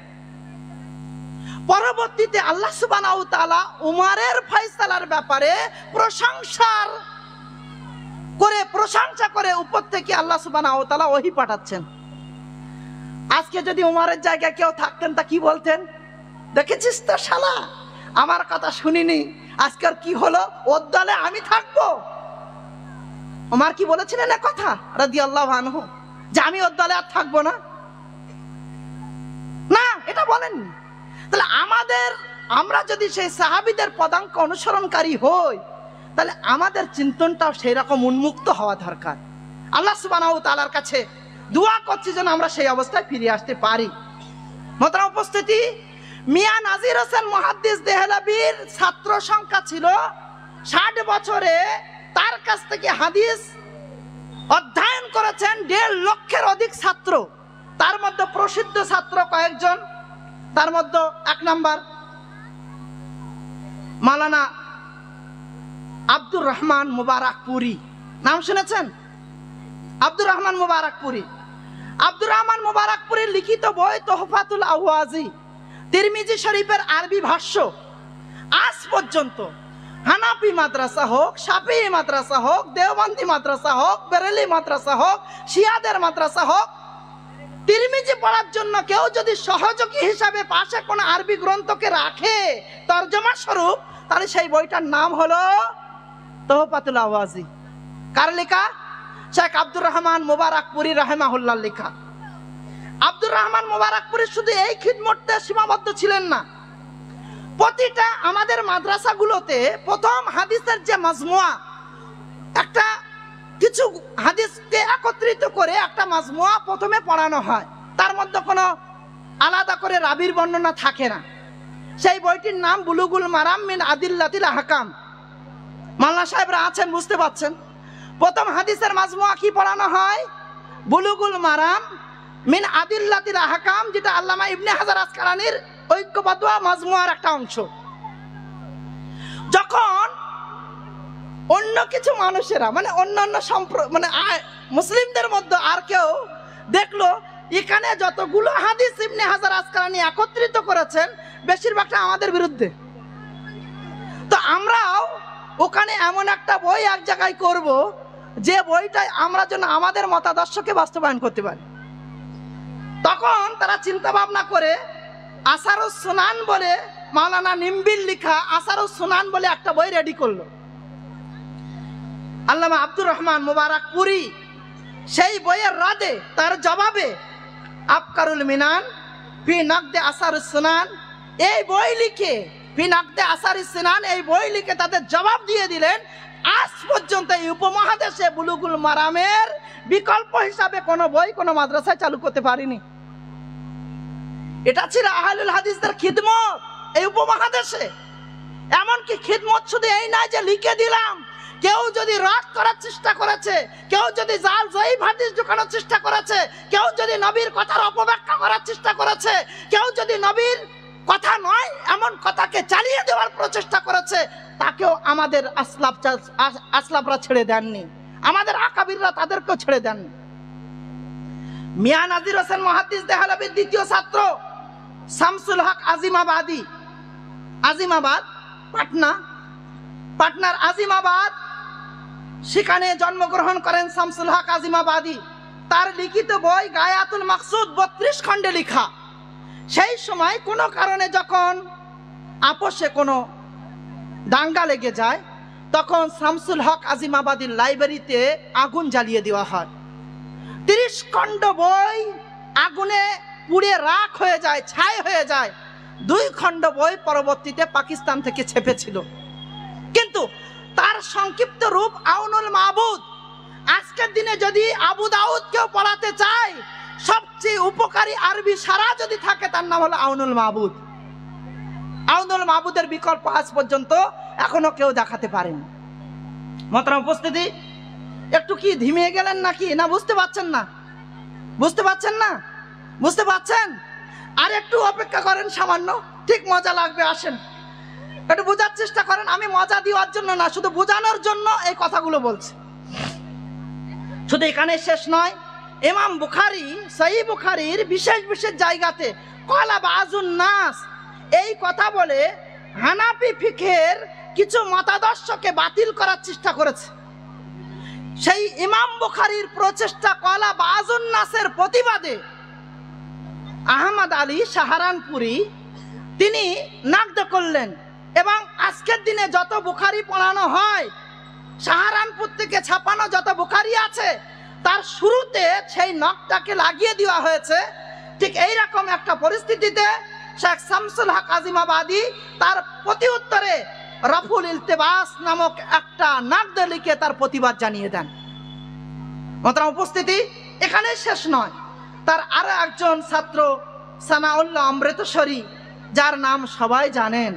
পরবর্তীতে আল্লাহ সুবহানাহু ওয়া তাআলা উমরের ফয়সালার ব্যাপারে প্রশংসা করে উপর থেকে আল্লাহ সুবহানাহু ওয়া তাআলা ওহী পাঠাচ্ছেন। আজকে যদি উমরের জায়গায় কেউ থাকতেন তা কি বলতেন? দেখেছিস তো শালা, আমার কথা শুনিনি, আজকের কি হলো, ওর দলে আমি থাকবো। ওমর কি বলেছিলেন না কথা রাদিয়াল্লাহু আনহু, যে আমি ওর দলে আর থাকবো না? না, এটা বলেননি। তাহলে আমরা যদি সেই সাহাবীদের পদাঙ্ক অনুসরণকারী হই, তাহলে আমাদের চিন্তনটাও সেই রকম উন্মুক্ত হওয়া দরকার। আল্লাহ সুবহানাহু ওয়া তাআলার কাছে দোয়া করছি যেন আমরা সেই অবস্থায় ফিরে আসতে পারি। মোহতারাম উপস্থিতি, মিয়া নাজির হোসেন মুহাদ্দিস দেহলভীর ছাত্র সংখ্যা ছিল 60 বছরে তার কাছ থেকে হাদিস অধ্যয়ন করেছেন 1.5 লক্ষের অধিক ছাত্র। তার মধ্যে প্রসিদ্ধ ছাত্র কয়েকজন, তার মধ্যে 1 নম্বর মাওলানা আব্দুর রহমান মুবারকপুরী, নাম শুনেছেন? আব্দুর রহমান মুবারকপুরী। আব্দুর রহমান মুবারকপুরীর লিখিত বই তোহফাতুল আওয়াজি, তিরমিজি শরীফের আরবি ভাষ্য, আজ পর্যন্ত হানাফি মাদ্রাসা হোক, শাফিঈ মাদ্রাসা হোক, দেওবন্দি মাদ্রাসা হোক, বেরেলি মাদ্রাসা হোক, শিয়াদের মাদ্রাসা হোক, তিরমিজি পড়ার জন্য কেউ যদি সহযোগী হিসাবে পাশে কোন আরবি গ্রন্থকে রাখে তরজমা স্বরূপ, তাহলে সেই বইটার নাম হলো তোহফাতুল আওয়াজি। কার লেখা? শেখ আব্দুর রহমান মুবারকপুরী রাহিমাহুল্লাহ লেখা। আব্দুর রহমান মুবারকপুরী শুধু এই খিদমতে সীমাবদ্ধ ছিলেন না, প্রতিটা আমাদের মাদ্রাসাগুলোতে প্রথম হাদিসের যে মাজমুয়া, একটা কিছু হাদিসকে একত্রিত করে একটা মাজমুয়া প্রথমে পড়ানো হয়, তার মধ্যে কোনো আলাদা করে রাবির বর্ণনা থাকে না। সেই বইটির নাম বুলুগুল মারাম মিন আদিল্লাতিল আহকাম। মাওলানা সাহেবরা আছেন, বুঝতে পাচ্ছেন। প্রথম হাদিসের মাজমুয়া কি পড়ানো হয়? বুলুগুল মারাম মিন আদিল্লাতিল আহকাম, যেটা আল্লামা ইবনে হাজার আসকালানির ঐক্যবদ্ধ মাজমুয়ার একটা অংশ। যখন অন্য কিছু মানুষেরা, মানে অন্যান্য মুসলিমদের মধ্যে আর কেউ দেখলো এখানে যতগুলো হাদিস ইবনে হাজার আসকালানি একত্রিত করেছেন, বেশিরভাগটা আমাদের বিরুদ্ধে, তো আমরাও ওখানে এমন একটা বই এক জায়গায় করব যে বইটাই আমরা যেন আমাদের মতাদর্শকে বাস্তবায়ন করতে পারি। তখন তারা চিন্তা ভাবনা করে আসারুস সুনান বলে, মাওলানা নিম্বিল লিখা আসারুস সুনান বলে একটা বই রেডি করলো আল্লামা আব্দুর রহমান মুবারকপুরী। সেই বইয়ের রাদে, তার জবাবে আফকারুল মিনান ফি নাকদে আসারুস সুনান, এই বই লিখে ফি নাকদে আসারুস সুনান, এই বই লিখে তাদের জবাব দিয়ে দিলেন, আজ পর্যন্ত এই উপমহাদেশে বুলুগুল মারামের বিকল্প হিসাবে কোনো বই কোনো মাদ্রাসায় চালু করতে পারিনি। এটা ছিল আহলুল হাদিসদের খিদমত এই উপমহাদেশে। এমনকি খিদমত শুধু এই নয় যে লিখে দিলাম, কেউ যদি রদ করার চেষ্টা করেছে, কেউ যদি জাল জয়ীফ হাদিস ঢোকানোর চেষ্টা করেছে, কেউ যদি নবীর কথার অপব্যাখ্যা করার চেষ্টা করেছে, কেউ যদি নবীর কথা নয় এমন কথাকে চালিয়ে দেওয়ার প্রচেষ্টা করেছে, তাকেও আমাদের আসলাফরা ছেড়ে দেননি, আমাদের আকাবিররা তাদেরকেও ছেড়ে দেননি। মিয়া নাজির হোসেন মুহাদ্দিস দেহলভীর দ্বিতীয় ছাত্র শামসুল হক আজিমাবাদী, আজিমাবাদ পাটনার আজিমাবাদ, সেখানে জন্মগ্রহণ করেন শামসুল হক আজিমাবাদী। তার লিখিত বই গায়াতুল মাকসুদ 32 খণ্ডে লেখা। সেই সময় কোনো কারণে যখন আপোষে কোনো দাঙ্গা লেগে যায়, তখন শামসুল হক আজিমাবাদীর লাইব্রেরিতে আগুন জ্বালিয়ে দেওয়া হয়। 30 খণ্ড বই আগুনে পুড়ে রাখ হয়ে যায়, ছাই হয়ে যায়। 2 খণ্ড বই পরবর্তীতে পাকিস্তান থেকে ছেপেছিল, কিন্তু তার সংক্ষিপ্ত রূপ আউনুল মাবুদ। আজকের দিনে যদি আবু দাউদ কেউ পড়াতে চায়, সবচেয়ে উপকারী আরবি সারা যদি থাকে, তার নাম হলো আউনুল মাবুদ। আউনুল মাবুদের বিকল্প আজ পর্যন্ত এখনো কেউ দেখাতে পারেনি। মোহতারাম উপস্থিতি, একটু কি ধিমে গেলেন নাকি? না বুঝতে পারছেন না? বুঝতে পারছেন না? বুঝতে পারছেন? আর একটু অপেক্ষা করেন সামান্য, ঠিক মজা লাগবে। আসেন একটু বোঝার চেষ্টা করেন। আমি মজা দেওয়ার জন্য না, শুধু বোঝানোর জন্য এই কথাগুলো বলছি। শুধু এখানে শেষ নয়, ইমাম বুখারী সহিহ বুখারীর বিশেষ বিশেষ জায়গাতে ক্বালা বাযুন নাস এই কথা বলে হানাফি ফিকহের কিছু মতাদর্শকে বাতিল করার চেষ্টা করেছে। সেই ইমাম বুখারীর প্রচেষ্টা ক্বালা বাযুন নাসের প্রতিবাদে আহমদ আলী সাহারানপুরি তিনি নাকদ করলেন, এবং আজকের দিনে যত বুখারী পড়ানো হয়, সাহারানপুর থেকে ছাপানো যত বুখারী আছে, তার শুরুতে সেই নকটাকে লাগিয়ে দেওয়া হয়েছে। ঠিক এইরকম একটা পরিস্থিতিতে শেখ শামসুল হক আজিমাবাদী তার প্রতি উত্তরে রফুল ইলতিবাস নামক একটা নাকদ লিখে তার প্রতিবাদ জানিয়ে দেন। মোহতারাম উপস্থিতি, এখানে শেষ নয়, তার আরো একজন ছাত্র সানাউল্লাহ অমৃতসরী, যার নাম সবাই জানেন।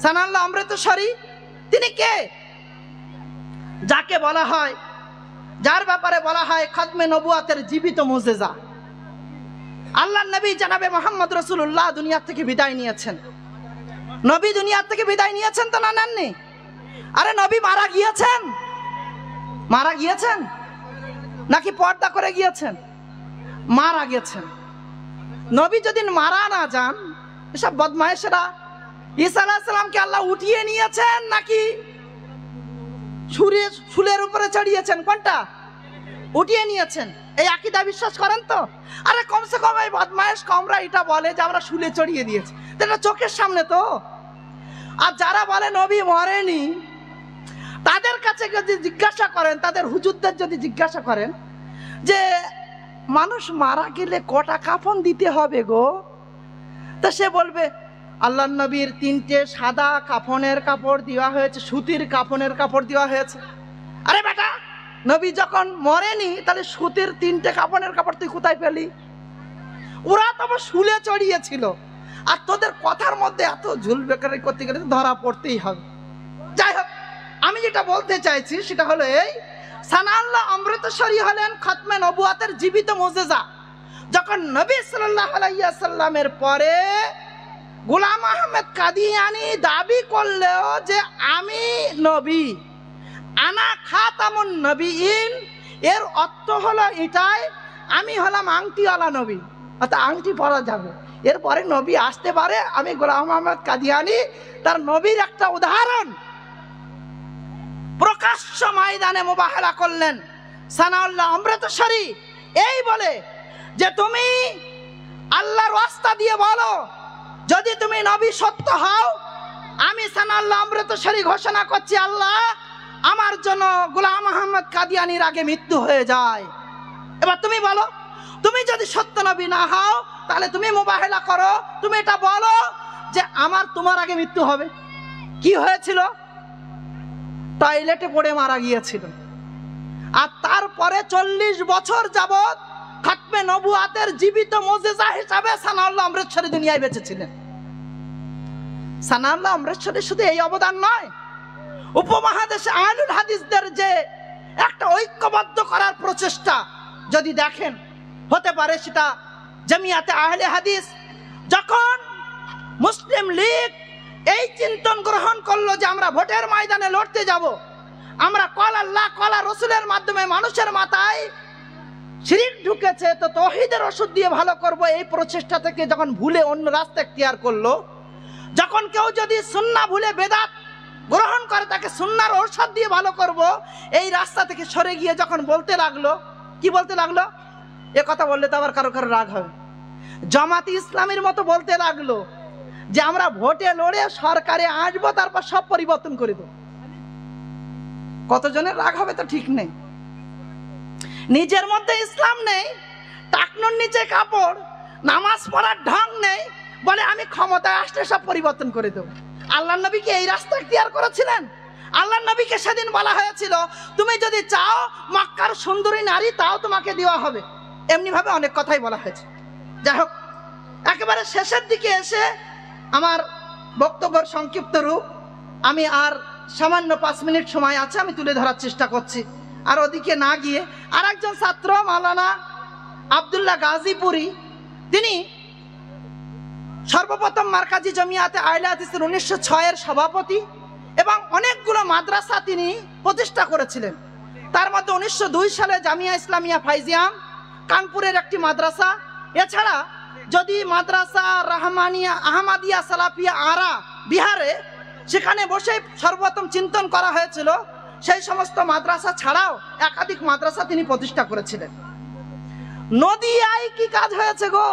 সানাউল্লাহ অমৃতসরী তিনি কে? যাকে বলা হয়, যার ব্যাপারে বলা হয় খতমে নবুয়াতের জীবিত মুজিজা। আল্লাহর নবী জনাবে মুহাম্মদ রাসূলুল্লাহ দুনিয়া থেকে বিদায় নিয়েছেন। নবী দুনিয়া থেকে বিদায় নিয়েছেন তো না নেননি? আরে নবী মারা গিয়েছেন? মারা গিয়েছেন নাকি পর্দা করে গিয়েছেন? মারা গেছেন। নবী যদি মারা না যান, এসব বদমায়েশরা ঈসা আলাইহিস সালামকে আল্লাহ উঠিয়ে নিয়েছেন নাকি শুলের উপরে চড়িয়েছেন? কোনটা? উঠিয়ে নিয়েছেন। এই আকীদা বিশ্বাস করেন তো? আরে কমসে কম এই বদমায়েশ কমরা এটা বলে যে আমরা শুলে চড়িয়ে দিয়েছি, এটা চোখের সামনে তো। আর যারা বলে নবী মরেনি, তাদের কাছে যদি জিজ্ঞাসা করেন, তাদের হুজুরদের যদি জিজ্ঞাসা করেন যে মানুষ মারা গেলে কটা কাফন দিতে হবে গো, তা সে বলবে আল্লাহর নবীর 3টে সাদা কাফনের কাপড় দেওয়া হয়েছে, সুতির কাফনের কাপড় দেওয়া হয়েছে। আরে বেটা, নবী যখন মরেনি তাহলে সুতির 3টে কাফনের কাপড় তুই কোথায় পেলি? ওরা তো শুলে চড়িয়েছিল। আর তোদের কথার মধ্যে এত ঝুল বেকারি করতে গেলে ধরা পড়তেই হবে। যাই হোক, আমি যেটা বলতে চাইছি সেটা হলো এই, সানাউল্লাহ অমৃতসরী হলেন খতমে নবুয়াতের জীবিত মুজিজা। যখন নবী সাল্লাল্লাহু আলাইহি ওয়াসাল্লামের পরে গোলাম আহমেদ কাদিয়ানী দাবি করলেও যে আমি নবী, আনা খাতামুন নবীন, এর অর্থ হলো এটাই, আমি হলাম আংটিওয়ালা নবী, অর্থাৎ আংটি পরা যাবে, এরপরে নবী আসতে পারে। আমি গোলাম আহমেদ কাদিয়ানী তার নবীর একটা উদাহরণ প্রকাশ্য ময়দানে মুবাহারা করলেন সানাউল্লাহ অমৃতসরী, এই বলে যে তুমি আল্লাহর ওয়াস্তা দিয়ে বলো, যদি তুমি নবী সত্য হও, আমি সানাউল্লাহ অমৃতসরী ঘোষণা করছি আল্লাহ আমার জন্য গোলাম আহমদ কাদিয়ানীর আগে মৃত্যু হয়ে যায়। এবার তুমি বলো, তুমি যদি সত্য নবী না হও তাহলে তুমি মুবাহারা করো, তুমি এটা বলো যে আমার তোমার আগে মৃত্যু হবে। কি হয়েছিল? টয়লেটে পড়ে মারা গিয়েছিল। আর তারপরে 40 বছর যাবত খতমে নবুয়াতের জীবিত মুজিজা হিসাবে সানাউল্লাহ অমৃতসরী দুনিয়ায় বেঁচে ছিলেন। সানাউল্লাহ অমৃতসরী শুধু এই অবদান নয়, উপমহাদেশে আহলুল হাদিসদের যে একটা ঐক্যবদ্ধ করার প্রচেষ্টা যদি দেখেন, হতে পারে সেটা জামিয়াতে আহলে হাদিস। যখন মুসলিম লীগ এই চিন্তন গ্রহণ করলো যে আমরা ভোটের ময়দানে লড়তে যাব, আমরা কল আল্লাহ কল রসুলের মাধ্যমে মানুষের মাথায় শিরক ঢুকেছে, তো তৌহিদের ওষুধ দিয়ে ভালো করব, এই প্রচেষ্টা থেকে যখন ভুলে অন্য রাস্তা এখতিয়ার করলো, যখন কেউ যদি সুন্নাহ ভুলে বেদাত গ্রহণ করে তাকে সুন্নাহর ঔষধ দিয়ে ভালো করব, এই রাস্তা থেকে সরে গিয়ে যখন বলতে লাগলো, কি বলতে লাগলো? এ কথা বললে তো আবার কারো কারো রাগ হবে। জামাতি ইসলামের মতো বলতে লাগলো যে আমরা ভোটে লড়ে সরকারে আসবো, তারপর সব পরিবর্তন করে দেবো। কতজনের রাগ হবে তো ঠিক নেই। নিজের মধ্যে ইসলাম নেই, টাকনুর নিচে কাপড়, নামাজ পড়ার ঢং নেই, বলে আমি ক্ষমতায় আসলে সব পরিবর্তন করে দেবো। আল্লাহর নবী কি এই রাস্তা ইখতিয়ার করেছিলেন? আল্লাহর নবীকে সেদিন বলা হয়েছিল তুমি যদি চাও মক্কার সুন্দরী নারী তাও তোমাকে দেওয়া হবে। এমনি ভাবে অনেক কথাই বলা হয়েছে। যাই হোক, একেবারে শেষের দিকে এসে আমার বক্তব্যের সংক্ষিপ্ত রূপ, আমি আর সামান্য 5 মিনিট সময় আছে, আমি তুলে ধরার চেষ্টা করছি। আর ওদিকে না গিয়ে আর একজন ছাত্র মাওলানা আব্দুল্লাহ গাজীপুরি, তিনি সর্বপ্রথম মার্কাজি জমিয়াতে আহলে হাদিসের 1906-এর সভাপতি এবং অনেকগুলো মাদ্রাসা তিনি প্রতিষ্ঠা করেছিলেন। তার মধ্যে 1902 সালে জামিয়া ইসলামিয়া ফাইজিয়াম কানপুরের একটি মাদ্রাসা, এছাড়া যদি মাদ্রাসা রাহমানিয়া আহমাদিয়া সালাফিয়া আরা বিহারে, সেখানে বসে সর্বপ্রথম চিন্তন করা হয়েছিল, সেই সমস্ত মাদ্রাসা ছাড়াও একাধিক মাদ্রাসা তিনি প্রতিষ্ঠা করেছিলেন। নদিয়ায় কি কাজ হয়েছে গো?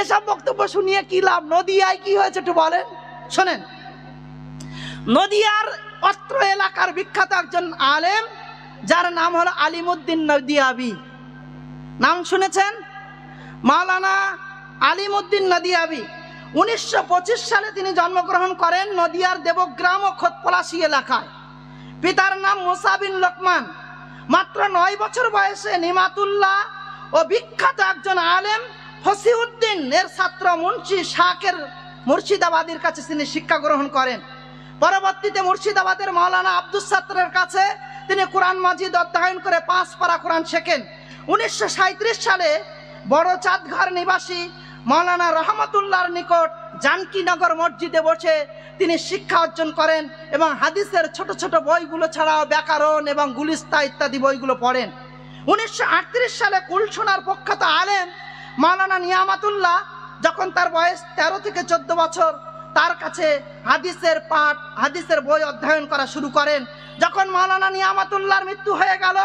এসব বক্তব্য শুনিয়ে কি লাভ? নদিয়ায় কি হয়েছে একটু বলেন, শোনেন। নদিয়ার অত্র এলাকার বিখ্যাত একজন আলেম, যার নাম হলো আলিমউদ্দিন নদিয়াবি। নাম শুনেছেন? মাওলানা আলিমউদ্দিন নদিয়াবি 1925 সালে তিনি জন্মগ্রহণ করেন নদিয়ার দেবগ্রাম ও খোতপলাশী এলাকায়। পিতার নাম মুসা বিন লোকমান। মাত্র 9 বছর বয়সে নিমাতুল্লাহ ও বিখ্যাত একজন আলেম ফসিউদ্দিন এর ছাত্র মুন্সি শাকের মুর্শিদাবাদীর কাছে তিনি শিক্ষা গ্রহণ করেন। পরবর্তীতে মুর্শিদাবাদের মাওলানা আব্দুস সাত্তারের কাছে তিনি কোরআন মাজিদ অধ্যয়ন করে 5 পারা কোরআন শেখেন। 1937 সালে বড় চাঁদঘর নিবাসী মাওলানা রহমতুল্লাহর নিকট জানকীনগর মসজিদে বসে তিনি শিক্ষা অর্জন করেন এবং হাদিসের ছোট ছোট বইগুলো ছাড়াও ব্যাকরণ এবং গুলিস্তা ইত্যাদি বইগুলো পড়েন। 1938 সালে কুলসোনার প্রখ্যাত আলেম মাওলানা নিয়ামাতুল্লাহ, যখন তার বয়স 13 থেকে 14 বছর, তার কাছে হাদিসের পাঠ, হাদিসের বই অধ্যয়ন করা শুরু করেন। যখন মাওলানা নিয়ামাতুল্লাহর মৃত্যু হয়ে গেল,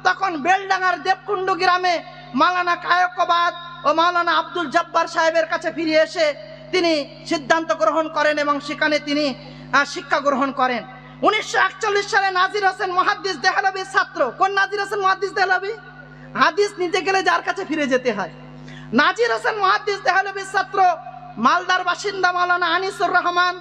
তখন বেলডাঙ্গার দেবকুণ্ড গ্রামে মাওলানা কায়কবাদ ও মাওলানা আব্দুল জব্বার সাহেবের কাছে ফিরে এসে তিনি সিদ্ধান্ত গ্রহণ করেন এবং সেখানে তিনি শিক্ষা গ্রহণ করেন। 1941 সালে নাজির হোসেন মুহাদ্দিস দেহলভির ছাত্র। কোন নাজির হোসেন মুহাদ্দিস দেহলভি? হাদিস নিতে গেলে যার কাছে ফিরে যেতে হয়। নাজির হোসেন মুহাদ্দিস দেহলভির ছাত্র মালদার বাসিন্দা মাওলানা আনিসুর রহমান,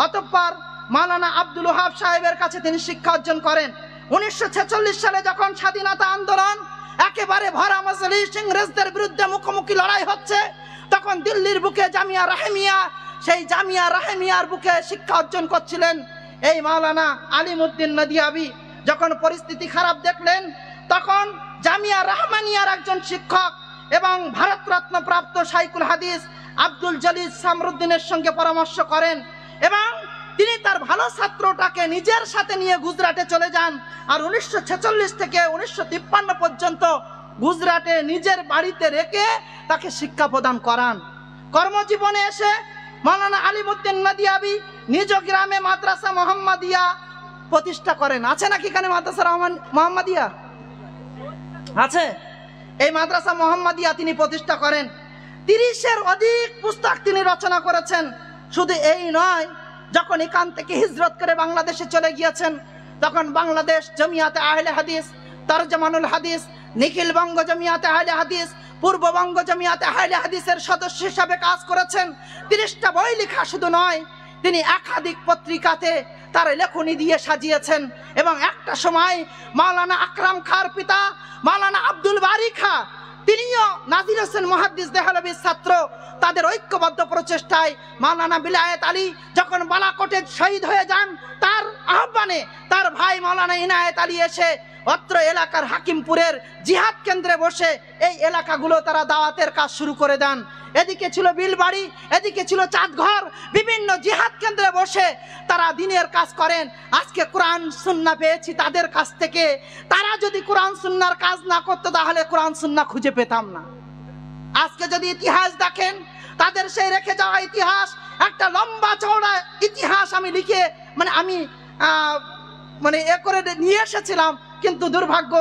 অতঃপর মাওলানা আব্দুল ওহাব সাহেবের কাছে তিনি শিক্ষা অর্জন করেন। 1946 সালে যখন স্বাধীনতা আন্দোলন একেবারে ভরা মজলিস, ইংরেজদের বিরুদ্ধে মুখোমুখি লড়াই হচ্ছে, তখন দিল্লির বুকে জামিয়া রাহেমিয়া, সেই জামিয়া রাহেমিয়ার বুকে শিক্ষা অর্জন করছিলেন এই মাওলানা আলিমউদ্দিন নদিয়াবি। যখন পরিস্থিতি খারাপ দেখলেন, তখন জামিয়া রহমানিয়ার একজন শিক্ষক এবং ভারতরত্ন প্রাপ্ত শাইখুল হাদিস আব্দুল জলিল সামরুদ্দিনের সঙ্গে পরামর্শ করেন এবং তিনি তার ভালো ছাত্রটাকে নিজের সাথে নিয়ে গুজরাটে চলে যান। আর 1946 থেকে 1953 পর্যন্ত গুজরাটে নিজের বাড়িতে রেখে তাকে শিক্ষা প্রদান করান। কর্মজীবনে এসে মাওলানা আলিমউদ্দিন নদিয়াবি নিজ গ্রামে মাদ্রাসা মোহাম্মদিয়া প্রতিষ্ঠা করেন। আছে নাকি এখানে মাদ্রাসা মোহাম্মদিয়া? আছে। এই মাদ্রাসা মোহাম্মদিয়া তিনি প্রতিষ্ঠা করেন। 30-এর অধিক পুস্তক তিনি রচনা করেছেন। শুধু এই নয়, যখন এখান থেকে হিজরত করে বাংলাদেশে চলে গিয়েছেন, তখন বাংলাদেশ জমিয়াতে আহলে হাদিস, তরজমানুল হাদিস, নিখিল বঙ্গ জমিয়াতে আহলে হাদিস, পূর্ববঙ্গ জমিয়াতে আহলে হাদিসের সদস্য হিসাবে কাজ করেছেন। 30টা বই লেখা শুধু নয়, তিনি একাধিক পত্রিকাতে তার লেখনী দিয়ে সাজিয়েছেন। এবং একটা সময় মাওলানা আকরাম খাঁর পিতা মাওলানা আব্দুল বারী খাঁ, তিনিও নাজির হোসেন মুহাদ্দিস দেহলভির ছাত্র। তাদের ঐক্যবদ্ধ প্রচেষ্টায় মাওলানা বিলায়েত আলী যখন বালাকোটে শহীদ হয়ে যান, তার আহ্বানে তার ভাই মাওলানা ইনায়েত আলী এসে অত্র এলাকার হাকিমপুরের জিহাদ কেন্দ্রে বসে এই এলাকাগুলো তারা দাওয়াতের কাজ শুরু করে দেন। এদিকে ছিল বিলবাড়ি, এদিকে ছিল চাঁদঘর, বিভিন্ন জিহাদ কেন্দ্রে বসে তারা দিনের কাজ করেন। আজকে কোরআন সুন্নাহ পেয়েছি তাদের কাছ থেকে। তারা যদি কোরআন সুন্নাহর কাজ না করতো, তাহলে কোরআন সুন্নাহ খুঁজে পেতাম না। আজকে যদি ইতিহাস দেখেন, তাদের সেই রেখে যাওয়া ইতিহাস, একটা লম্বা চওড়া ইতিহাস আমি লিখে আমি এ করে নিয়ে এসেছিলাম, কিন্তু দুর্ভাগ্য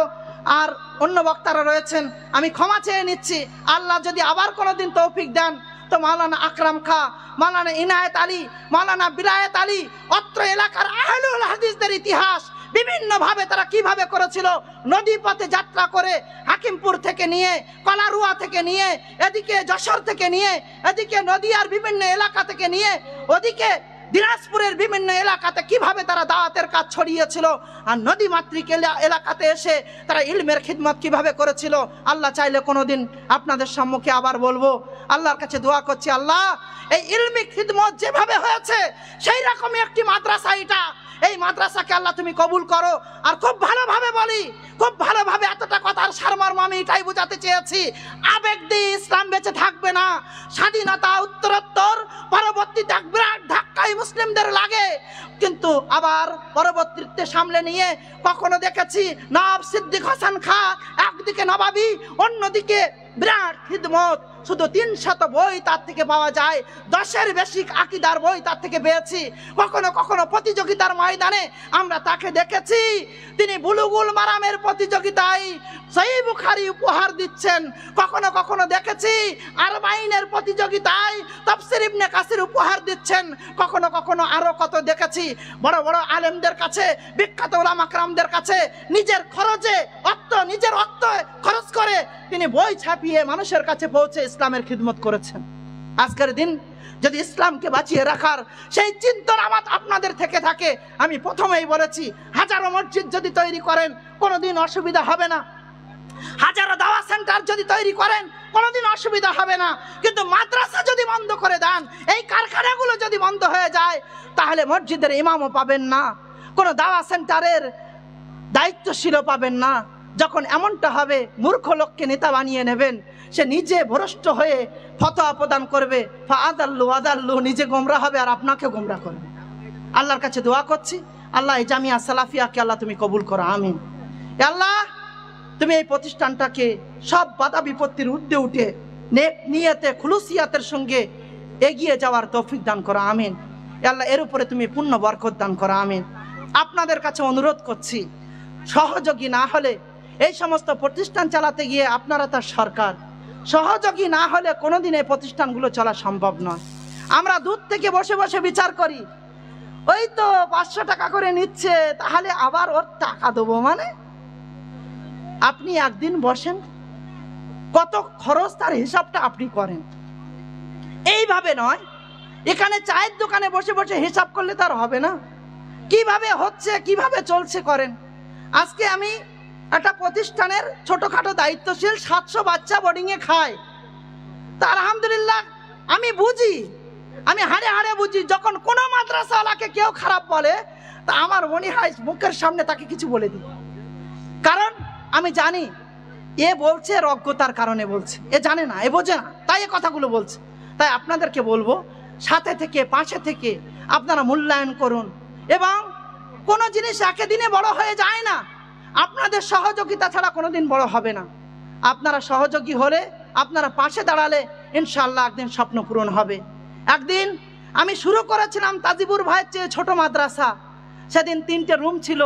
আর অন্য বক্তারা রয়েছেন, আমি ক্ষমা চেয়ে নিচ্ছি। আল্লাহ যদি আবার কোনোদিন তৌফিক দেন, তো মাওলানা আকরাম খাঁ, মাওলানা ইনায়েত আলী, মাওলানা বিলায়েত আলী অত্র এলাকার আহলুল হাদিসদের ইতিহাস বিভিন্নভাবে তারা কিভাবে করেছিল, নদী পথে যাত্রা করে হাকিমপুর থেকে নিয়ে, কলারুয়া থেকে নিয়ে, এদিকে যশোর থেকে নিয়ে, এদিকে নদিয়ার বিভিন্ন এলাকা থেকে নিয়ে, ওদিকে দিনাজপুরের বিভিন্ন এলাকাতে কিভাবে তারা দাওয়াতের কাজ ছড়িয়েছিল, আর নদীমাতৃক এলাকাতে এসে তারা ইলমের খিদমত কিভাবে করেছিল। আল্লাহ চাইলে কোনোদিন আপনাদের সম্মুখে আবার বলবো। আল্লাহর কাছে দোয়া করছি, আল্লাহ এই ইলমি খিদমত যেভাবে হয়েছে সেই রকমই একটি মাদ্রাসা, এই মাদ্রাসাকে আল্লাহ তুমি কবুল করো। আর খুব ভালোভাবে বলি, খুব ভালোভাবে এতটা কথার সারমর্ম আমি এটাই বোঝাতে চেয়েছি, আবেগ দিয়ে ইসলাম বেঁচে থাকবে না। স্বাধীনতা উত্তরোত্তর পরবর্তীতে বিরাট ধাক্কাই মুসলিমদের লাগে, কিন্তু আবার পরবর্তীতে সামলে নিয়ে কখনো দেখেছি নবাব সিদ্দিক হাসান খাঁ একদিকে নবাবী, অন্যদিকে বিরাট খিদমত, শুধু 300 বই তার থেকে পাওয়া যায়, 10-এর বেশি আকীদার বই তার থেকে পেয়েছি। কখনো কখনো প্রতিযোগিতার ময়দানে আমরা তাকে দেখেছি, তিনি বুলুগুল মারামের প্রতিযোগিতায় সহিহ বুখারী উপহার দিচ্ছেন। কখনো কখনো দেখেছি আরবাইনের প্রতিযোগিতায় তাফসীর ইবনে কাসির উপহার দিচ্ছেন। কখনো কখনো আরো কত দেখেছি বড় বড় আলেমদের কাছে, বিখ্যাত উলামা কেরামদের কাছে নিজের খরচে নিজের অর্থ খরচ করে তিনি বই ছাপিয়ে মানুষের কাছে পৌঁছে ইসলামের খিদমত করেছেন। আজকের দিন যদি ইসলামকে বাঁচিয়ে রাখার সেই চিন্তন আমার আপনাদের থেকে থাকে, আমি প্রথমেই বলেছি হাজারো মসজিদ যদি তৈরি করেন কোনোদিন অসুবিধা হবে না, হাজারো দাওয়া সেন্টার যদি তৈরি করেন কোনোদিন অসুবিধা হবে না, কিন্তু মাদ্রাসা যদি বন্ধ করে দেন, এই কারখানাগুলো যদি বন্ধ হয়ে যায়, তাহলে মসজিদের ইমামও পাবেন না, কোনো দাওয়া সেন্টারের দায়িত্বশীলও পাবেন না। যখন এমনটা হবে, মূর্খ লোককে নেতা বানিয়ে নেবেন, সে নিজে ভ্রষ্ট হয়ে ফতোয়া প্রদান করবে, ফাআদাল্লু নিজে গোমরাহ হবে আর আপনাকে গোমরাহ করবে। আল্লাহর কাছে দোয়া করছি, আল্লাহ এই জামিয়া সালাফিয়াকে আল্লাহ তুমি কবুল করো, আমিন। আল্লাহ তুমি এই প্রতিষ্ঠানটাকে সব বাধা বিপত্তির ঊর্ধ্বে উঠে নেক নিয়তে খুলুসিয়াতের সঙ্গে এগিয়ে যাওয়ার তৌফিক দান করো, আমিন। আল্লাহ এর উপরে তুমি পূর্ণ বরকত দান করো, আমিন। আপনাদের কাছে অনুরোধ করছি, সহযোগী না হলে এই সমস্ত প্রতিষ্ঠান চালাতে গিয়ে, আপনারা তার সরকার, সহযোগী না হলে কোনোদিন এই প্রতিষ্ঠানগুলো চলা সম্ভব নয়। আমরা দূর থেকে বসে বসে বিচার করি, ওই তো 500 টাকা করে নিচ্ছে, তাহলে আবার ওর টাকা দেবো, মানে আপনি একদিন বসেন, কত খরচ তার হিসাবটা আপনি করেন। এইভাবে নয়, এখানে চায়ের দোকানে বসে বসে হিসাব করলে তার হবে না, কিভাবে হচ্ছে কিভাবে চলছে করেন। আজকে আমি একটা প্রতিষ্ঠানের ছোটখাটো দায়িত্বশীল, 700 বাচ্চা বোর্ডিংয়ে খায়, তা আলহামদুলিল্লাহ আমি বুঝি, আমি হাড়ে হাড়ে বুঝি, যখন কোনো মাদ্রাসাওয়ালাকে কেউ খারাপ বলে তা আমার মনে হয় মুখের সামনে তাকে কিছু বলে দিই, কারণ আমি জানি এ বলছে অজ্ঞতার কারণে বলছে, এ জানে না, এ বোঝে না, তাই এ কথাগুলো বলছে। তাই আপনাদেরকে বলবো, সাথে থেকে পাশে থেকে আপনারা মূল্যায়ন করুন, এবং কোনো জিনিস একদিনে বড় হয়ে যায় না, আপনাদের সহযোগিতা ছাড়া কোনোদিন বড় হবে না। আপনারা সহযোগী হলে, আপনারা পাশে দাঁড়ালে ইনশাআল্লাহ একদিন স্বপ্ন পূরণ হবে। একদিন আমি শুরু করেছিলাম তাজিবুর ভাইয়ের চেয়ে ছোট মাদ্রাসা, সেদিন 3টে রুম ছিল,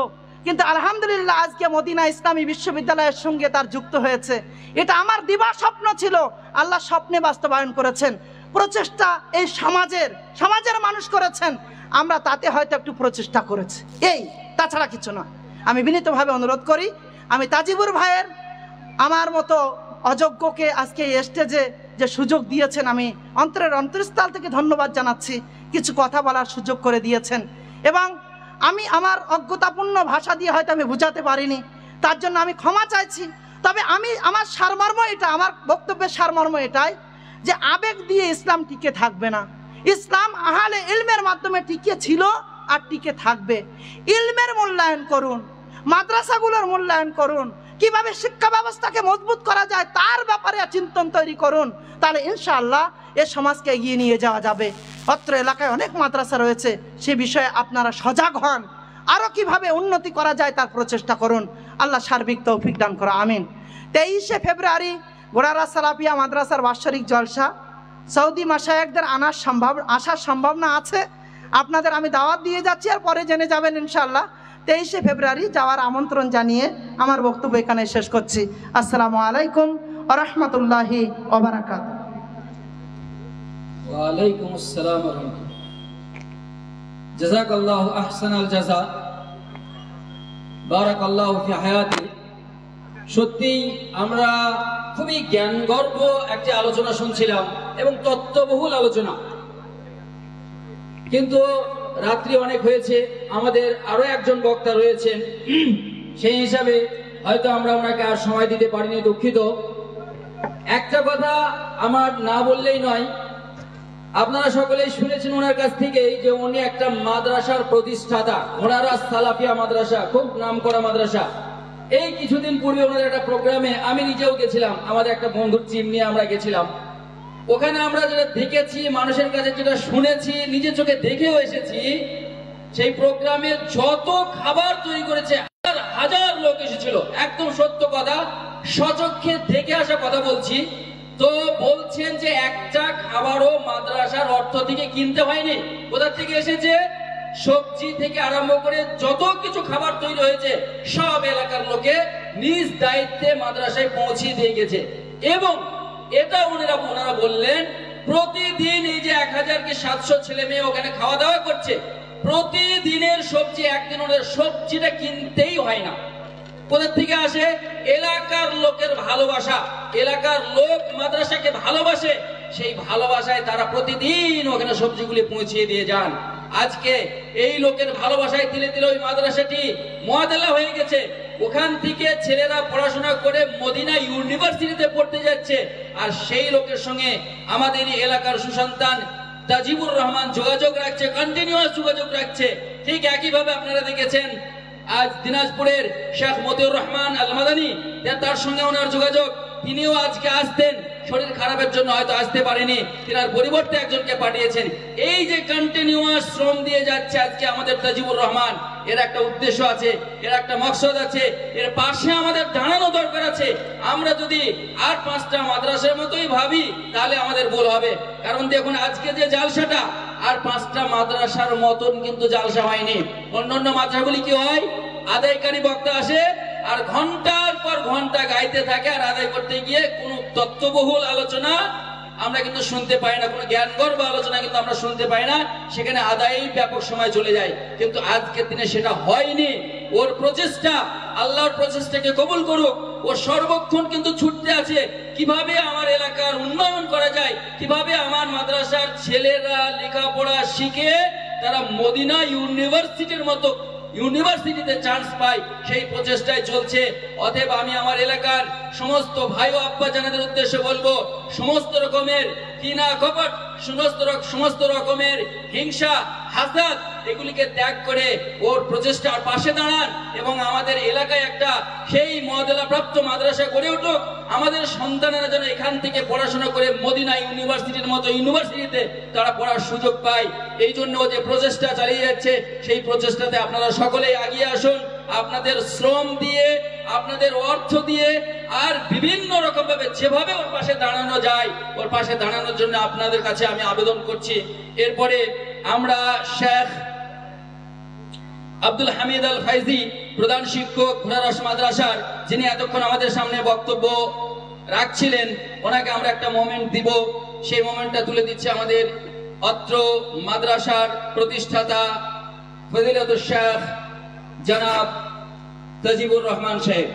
কিন্তু আলহামদুলিল্লাহ আজকে মদিনা ইসলামী বিশ্ববিদ্যালয়ের সঙ্গে তার যুক্ত হয়েছে। এটা আমার দিবা স্বপ্ন ছিল, আল্লাহ স্বপ্নে বাস্তবায়ন করেছেন। প্রচেষ্টা এই সমাজের মানুষ করেছেন, আমরা তাতে হয়তো একটু প্রচেষ্টা করেছি, এই তাছাড়া কিছু না। আমি বিনীতভাবে অনুরোধ করি, আমি তাজিবুর ভাইয়ের আমার মতো অযোগ্যকে আজকে এই স্টেজে যে সুযোগ দিয়েছেন, আমি অন্তরের অন্তরস্থল থেকে ধন্যবাদ জানাচ্ছি, কিছু কথা বলার সুযোগ করে দিয়েছেন, এবং আমি আমার অজ্ঞতাপূর্ণ ভাষা দিয়ে হয়তো আমি বুঝাতে পারিনি, তার জন্য আমি ক্ষমা চাইছি। তবে আমার সারমর্ম এটা, আমার বক্তব্যের সারমর্ম এটাই যে আবেগ দিয়ে ইসলাম টিকে থাকবে না। ইসলাম আহলে ইলমের মাধ্যমে টিকে ছিল আর টিকে থাকবে। ইলমের মূল্যায়ন করুন, মাদ্রাসাগুলোর মূল্যায়ন করুন, কিভাবে শিক্ষা ব্যবস্থাকে মজবুত করা যায় তার ব্যাপারে চিন্তন তৈরি করুন, তাহলে ইনশাআল্লাহ এ সমাজকে এগিয়ে নিয়ে যাওয়া যাবে। অত্র এলাকায় অনেক মাদ্রাসা রয়েছে, সে বিষয়ে আপনারা সজাগ হন, আরও কিভাবে উন্নতি করা যায় তার প্রচেষ্টা করুন। আল্লাহ সার্বিক তৌফিক দান করো, আমিন। 23শে ফেব্রুয়ারি গোড়ারা সালাফিয়া মাদ্রাসার বাৎসরিক জলসা, সৌদি মাশায়েখদের আসার সম্ভাবনা আছে। আপনাদের আমি দাওয়াত দিয়ে যাচ্ছি, আর পরে জেনে যাবেন ইনশাআল্লাহ। 23শে ফেব্রুয়ারি যাওয়ার আমন্ত্রণ জানিয়ে আমার বক্তব্য এখানে শেষ করছি। আসসালামু আলাইকুম ওয়া রাহমাতুল্লাহি ওয়া বারাকাতুহু। ওয়া আলাইকুম আসসালাম ওয়া রাহমাতুল্লাহ। জাযাকাল্লাহু আহসানাল জাযা, বারাকাল্লাহু ফি হায়াতি। সত্যি আমরা খুবই জ্ঞানগর্ভ একটি আলোচনা শুনছিলাম, এবং তত্ত্ববহুল আলোচনা। কিন্তু রাত্রি অনেক হয়েছে, আমাদের আরো একজন বক্তা রয়েছেন, সেই হিসাবে হয়তো আমরা ওনাকে আর সময় দিতে পারিনি, দুঃখিত। একটা কথা আমার না বললেই নয়, আপনারা সকলেই শুনেছেন ওনার কাছ থেকেই যে উনি একটা মাদ্রাসার প্রতিষ্ঠাতা। ওনারা সালাফিয়া মাদ্রাসা, খুব নামকরা মাদ্রাসা। এই কিছুদিন পূর্বে ওনাদের একটা প্রোগ্রামে আমি নিজেও গেছিলাম, আমাদের একটা বন্ধুর টিম নিয়ে আমরা গেছিলাম। ওখানে আমরা যেটা দেখেছি, মানুষের কাছে যেটা শুনেছি, নিজে চোখে দেখেও এসেছি, সেই প্রোগ্রামে যত খাবার তৈরি করেছে, হাজার হাজার লোক এসেছিল। একদম সত্য কথা, স্বচক্ষে দেখে আসা কথা বলছি। তো বলছেন যে একটা খাবারও মাদ্রাসার অর্থ থেকে কিনতে হয়নি। কোথা থেকে এসেছে? সবজি থেকে আরম্ভ করে যত কিছু খাবার তৈরি হয়েছে সব এলাকার লোকে নিজ দায়িত্বে মাদ্রাসায় পৌঁছিয়ে দিয়ে গেছে। এবং এটা ওনারা বললেন, প্রতিদিন এই যে 1700 ছেলে মেয়ে ওখানে খাওয়া দাওয়া করছে, প্রতিদিনের সবজি, একদিন ওদের সবজিটা কিনতেই হয় না। কোথা থেকে আসে? এলাকার লোকের ভালোবাসা। এলাকার লোক মাদ্রাসাকে ভালোবাসে, সেই ভালোবাসায় তারা প্রতিদিন ওখানে সবজিগুলি পৌঁছিয়ে দিয়ে যান। আজকে এই লোকের ভালোবাসায় তিলে তিলে ওই মাদ্রাসাটি মুআদ্দালা হয়ে গেছে। ওখান থেকে ছেলেরা পড়াশোনা করে মদিনা ইউনিভার্সিটিতে পড়তে যাচ্ছে। আর সেই লোকের সঙ্গে আমাদের এলাকার সুসন্তান তাজিবুর রহমান যোগাযোগ রাখছে, কন্টিনিউয়াস যোগাযোগ রাখছে। ঠিক একইভাবে আপনারা দেখেছেন আজ দিনাজপুরের শেখ মতিউর রহমান আল মাদানী, তার সঙ্গে ওনার যোগাযোগ। তিনিও আজকে আসতেন, শরীর খারাপের জন্য হয়তো আসতে পারেনি, তিনার পরিবর্তে একজনকে পাঠিয়েছেন। এই যে কন্টিনিউয়াস শ্রম দিয়ে যাচ্ছে আজকে আমাদের তাজিবুর রহমান, এর একটা উদ্দেশ্য আছে, এর একটা মকসদ আছে, এর পাশে আমাদের দাঁড়ানো দরকার আছে। আমরা যদি আর 5টা মাদ্রাসার মতোই ভাবি তাহলে আমাদের ভুল হবে। কারণ দেখুন আজকে যে জালসাটা, আর 5টা মাদ্রাসার মতন কিন্তু জালসা হয়নি। অন্যান্য মাদ্রাসাগুলি কি হয়? আদায়কারী বক্তা আসে আর ঘন্টার পর ঘন্টা গাইতে থাকে, আর আদায় করতে গিয়ে কোনো তত্ত্ববহুল আলোচনা আমরা কিন্তু শুনতে পাই না, কোনো জ্ঞানগর্ভ আলোচনা কিন্তু আমরা শুনতে পাই না। সেখানে আদায়েই ব্যাপক সময় চলে যায়। কিন্তু আজকের দিনে সেটা হয়নি। ওর প্রচেষ্টা, আল্লাহর প্রচেষ্টাকে কবুল করুক। ও সর্বক্ষণ কিন্তু ছুটতে আছে, কিভাবে আমার এলাকার উন্নয়ন করা যায়, কিভাবে আমার মাদ্রাসার ছেলেরা লেখাপড়া শিখে তারা মদিনা ইউনিভার্সিটির মতো ইউনিভার্সিটিতে চান্স পায়, সেই প্রচেষ্টায় চলছে। অতএব আমি আমার এলাকার সমস্ত ভাই ও আব্বা জানাদের উদ্দেশ্যে বলবো, সমস্ত রকমের কিনা কপট, সমস্ত রকমের হিংসা, হাসাদ, এগুলিকে ত্যাগ করে ওর প্রচেষ্টার পাশে দাঁড়ান এবং আমাদের এলাকায় একটা সেই মুআদ্দালা প্রাপ্ত মাদ্রাসা গড়ে উঠুক। আমাদের সন্তানেরা যেন এখান থেকে পড়াশোনা করে মদিনা ইউনিভার্সিটির মতো ইউনিভার্সিটিতে তারা পড়ার সুযোগ পায়। এই জন্য যে প্রচেষ্টা চালিয়ে যাচ্ছে, সেই প্রচেষ্টাতে আপনারা সকলেই এগিয়ে আসুন। আপনাদের শ্রম দিয়ে, আপনাদের অর্থ দিয়ে, আর বিভিন্ন রকম ভাবে যেভাবে ওর পাশে দাঁড়ানো যায়, ওর পাশে দাঁড়ানোর জন্য আপনাদের কাছে আমি আবেদন করছি। এরপরে আমরা শেখ আব্দুল হামিদ আল ফাইজি, প্রধান শিক্ষক ঘোড়ারস মাদ্রাসার, যিনি এতক্ষণ আমাদের সামনে বক্তব্য রাখছিলেন, ওনাকে আমরা একটা মোমেন্ট দিব। সেই মোমেন্টটা তুলে দিচ্ছে আমাদের অত্র মাদ্রাসার প্রতিষ্ঠাতা ফজিলাতুল শেখ জনাব তাজিবুর রহমান সাহেব।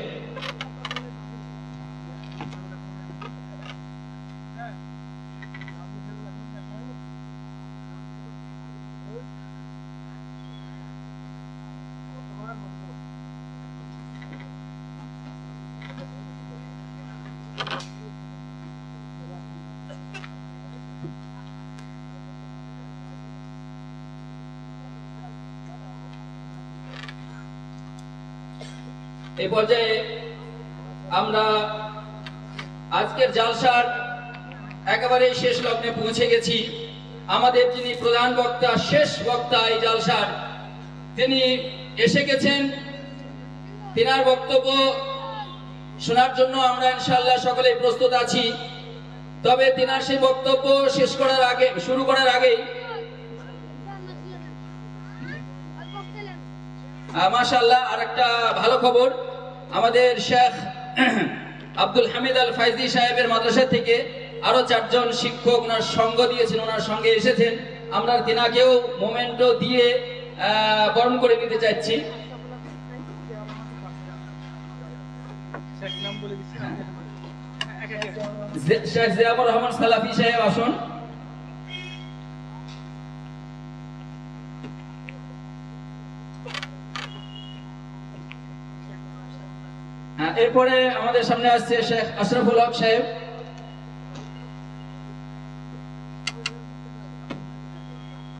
এই পর্যায়ে আমরা আজকের জালসার একেবারে শেষ লগ্নে পৌঁছে গেছি। আমাদের যিনি প্রধান বক্তা, শেষ বক্তা এই জালসার, তিনি এসে গেছেন। তিনার বক্তব্য শোনার জন্য আমরা ইনশাআল্লাহ সকলেই প্রস্তুত আছি। তবে তিনার সেই বক্তব্য শুরু করার আগে মাশাআল্লাহ আরেকটা ভালো খবর, আমাদের শেখ আব্দুল হামিদ আল ফাইজি সাহেবের মাদ্রাসা থেকে আরো 4 জন শিক্ষক ওনার সঙ্গ দিয়েছেন, ওনার সঙ্গে এসেছেন। আমরা তিনাকেও মোমেন্টো দিয়ে বরণ করে নিতে চাচ্ছি। শেখ জিয়াউর রহমান সালাফি সাহেব আসুন। এরপরে আমাদের সামনে আসছে শেখ আশরাফুল হক সাহেব।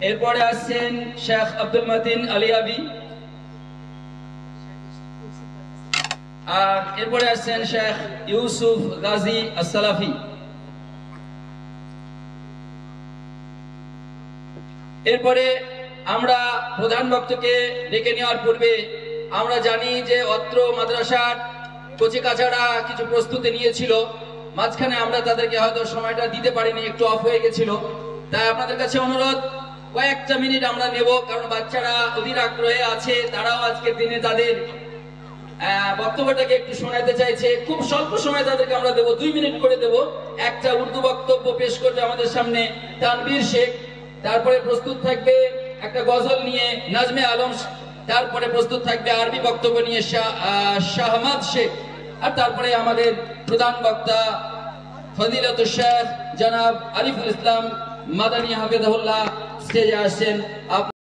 এরপরে আসছেন শেখ আব্দুল মতিন আলিয়াবি। আর এরপরে আসছেন শেখ ইউসুফ গাজী আসসালাফি। এরপরে আমরা প্রধান বক্তাকে ডেকে নেওয়ার পূর্বে আমরা জানি যে অত্র মাদ্রাসার কচি কাচারা কিছু প্রস্তুতি নিয়েছিল, মাঝখানে আমরা তাদেরকে হয়তো সময়টা দিতে পারিনি, একটু অফ হয়ে গেছিল। তাই আপনাদের কাছে অনুরোধ, কয়েকটা মিনিট আমরা নেব, কারণ বাচ্চারা অধীর আগ্রহে আছে, তারাও আজকের দিনে তাদের বক্তব্যটাকে একটু শোনাতে চাইছে। খুব স্বল্প সময় তাদেরকে আমরা দেবো, 2 মিনিট করে দেব। একটা উর্দু বক্তব্য পেশ করবে আমাদের সামনে তানভীর শেখ, তারপরে প্রস্তুত থাকবে একটা গজল নিয়ে নাজমে আলম, তারপরে প্রস্তুত থাকবে আরবি বক্তব্য নিয়ে শাহমাদ শেখ, আর তারপরে আমাদের প্রধান বক্তা ফজিলাতুল শেখ জনাব আরিফুল ইসলাম মাদানী হাফেজাহুল্লাহ স্টেজে আসছেন।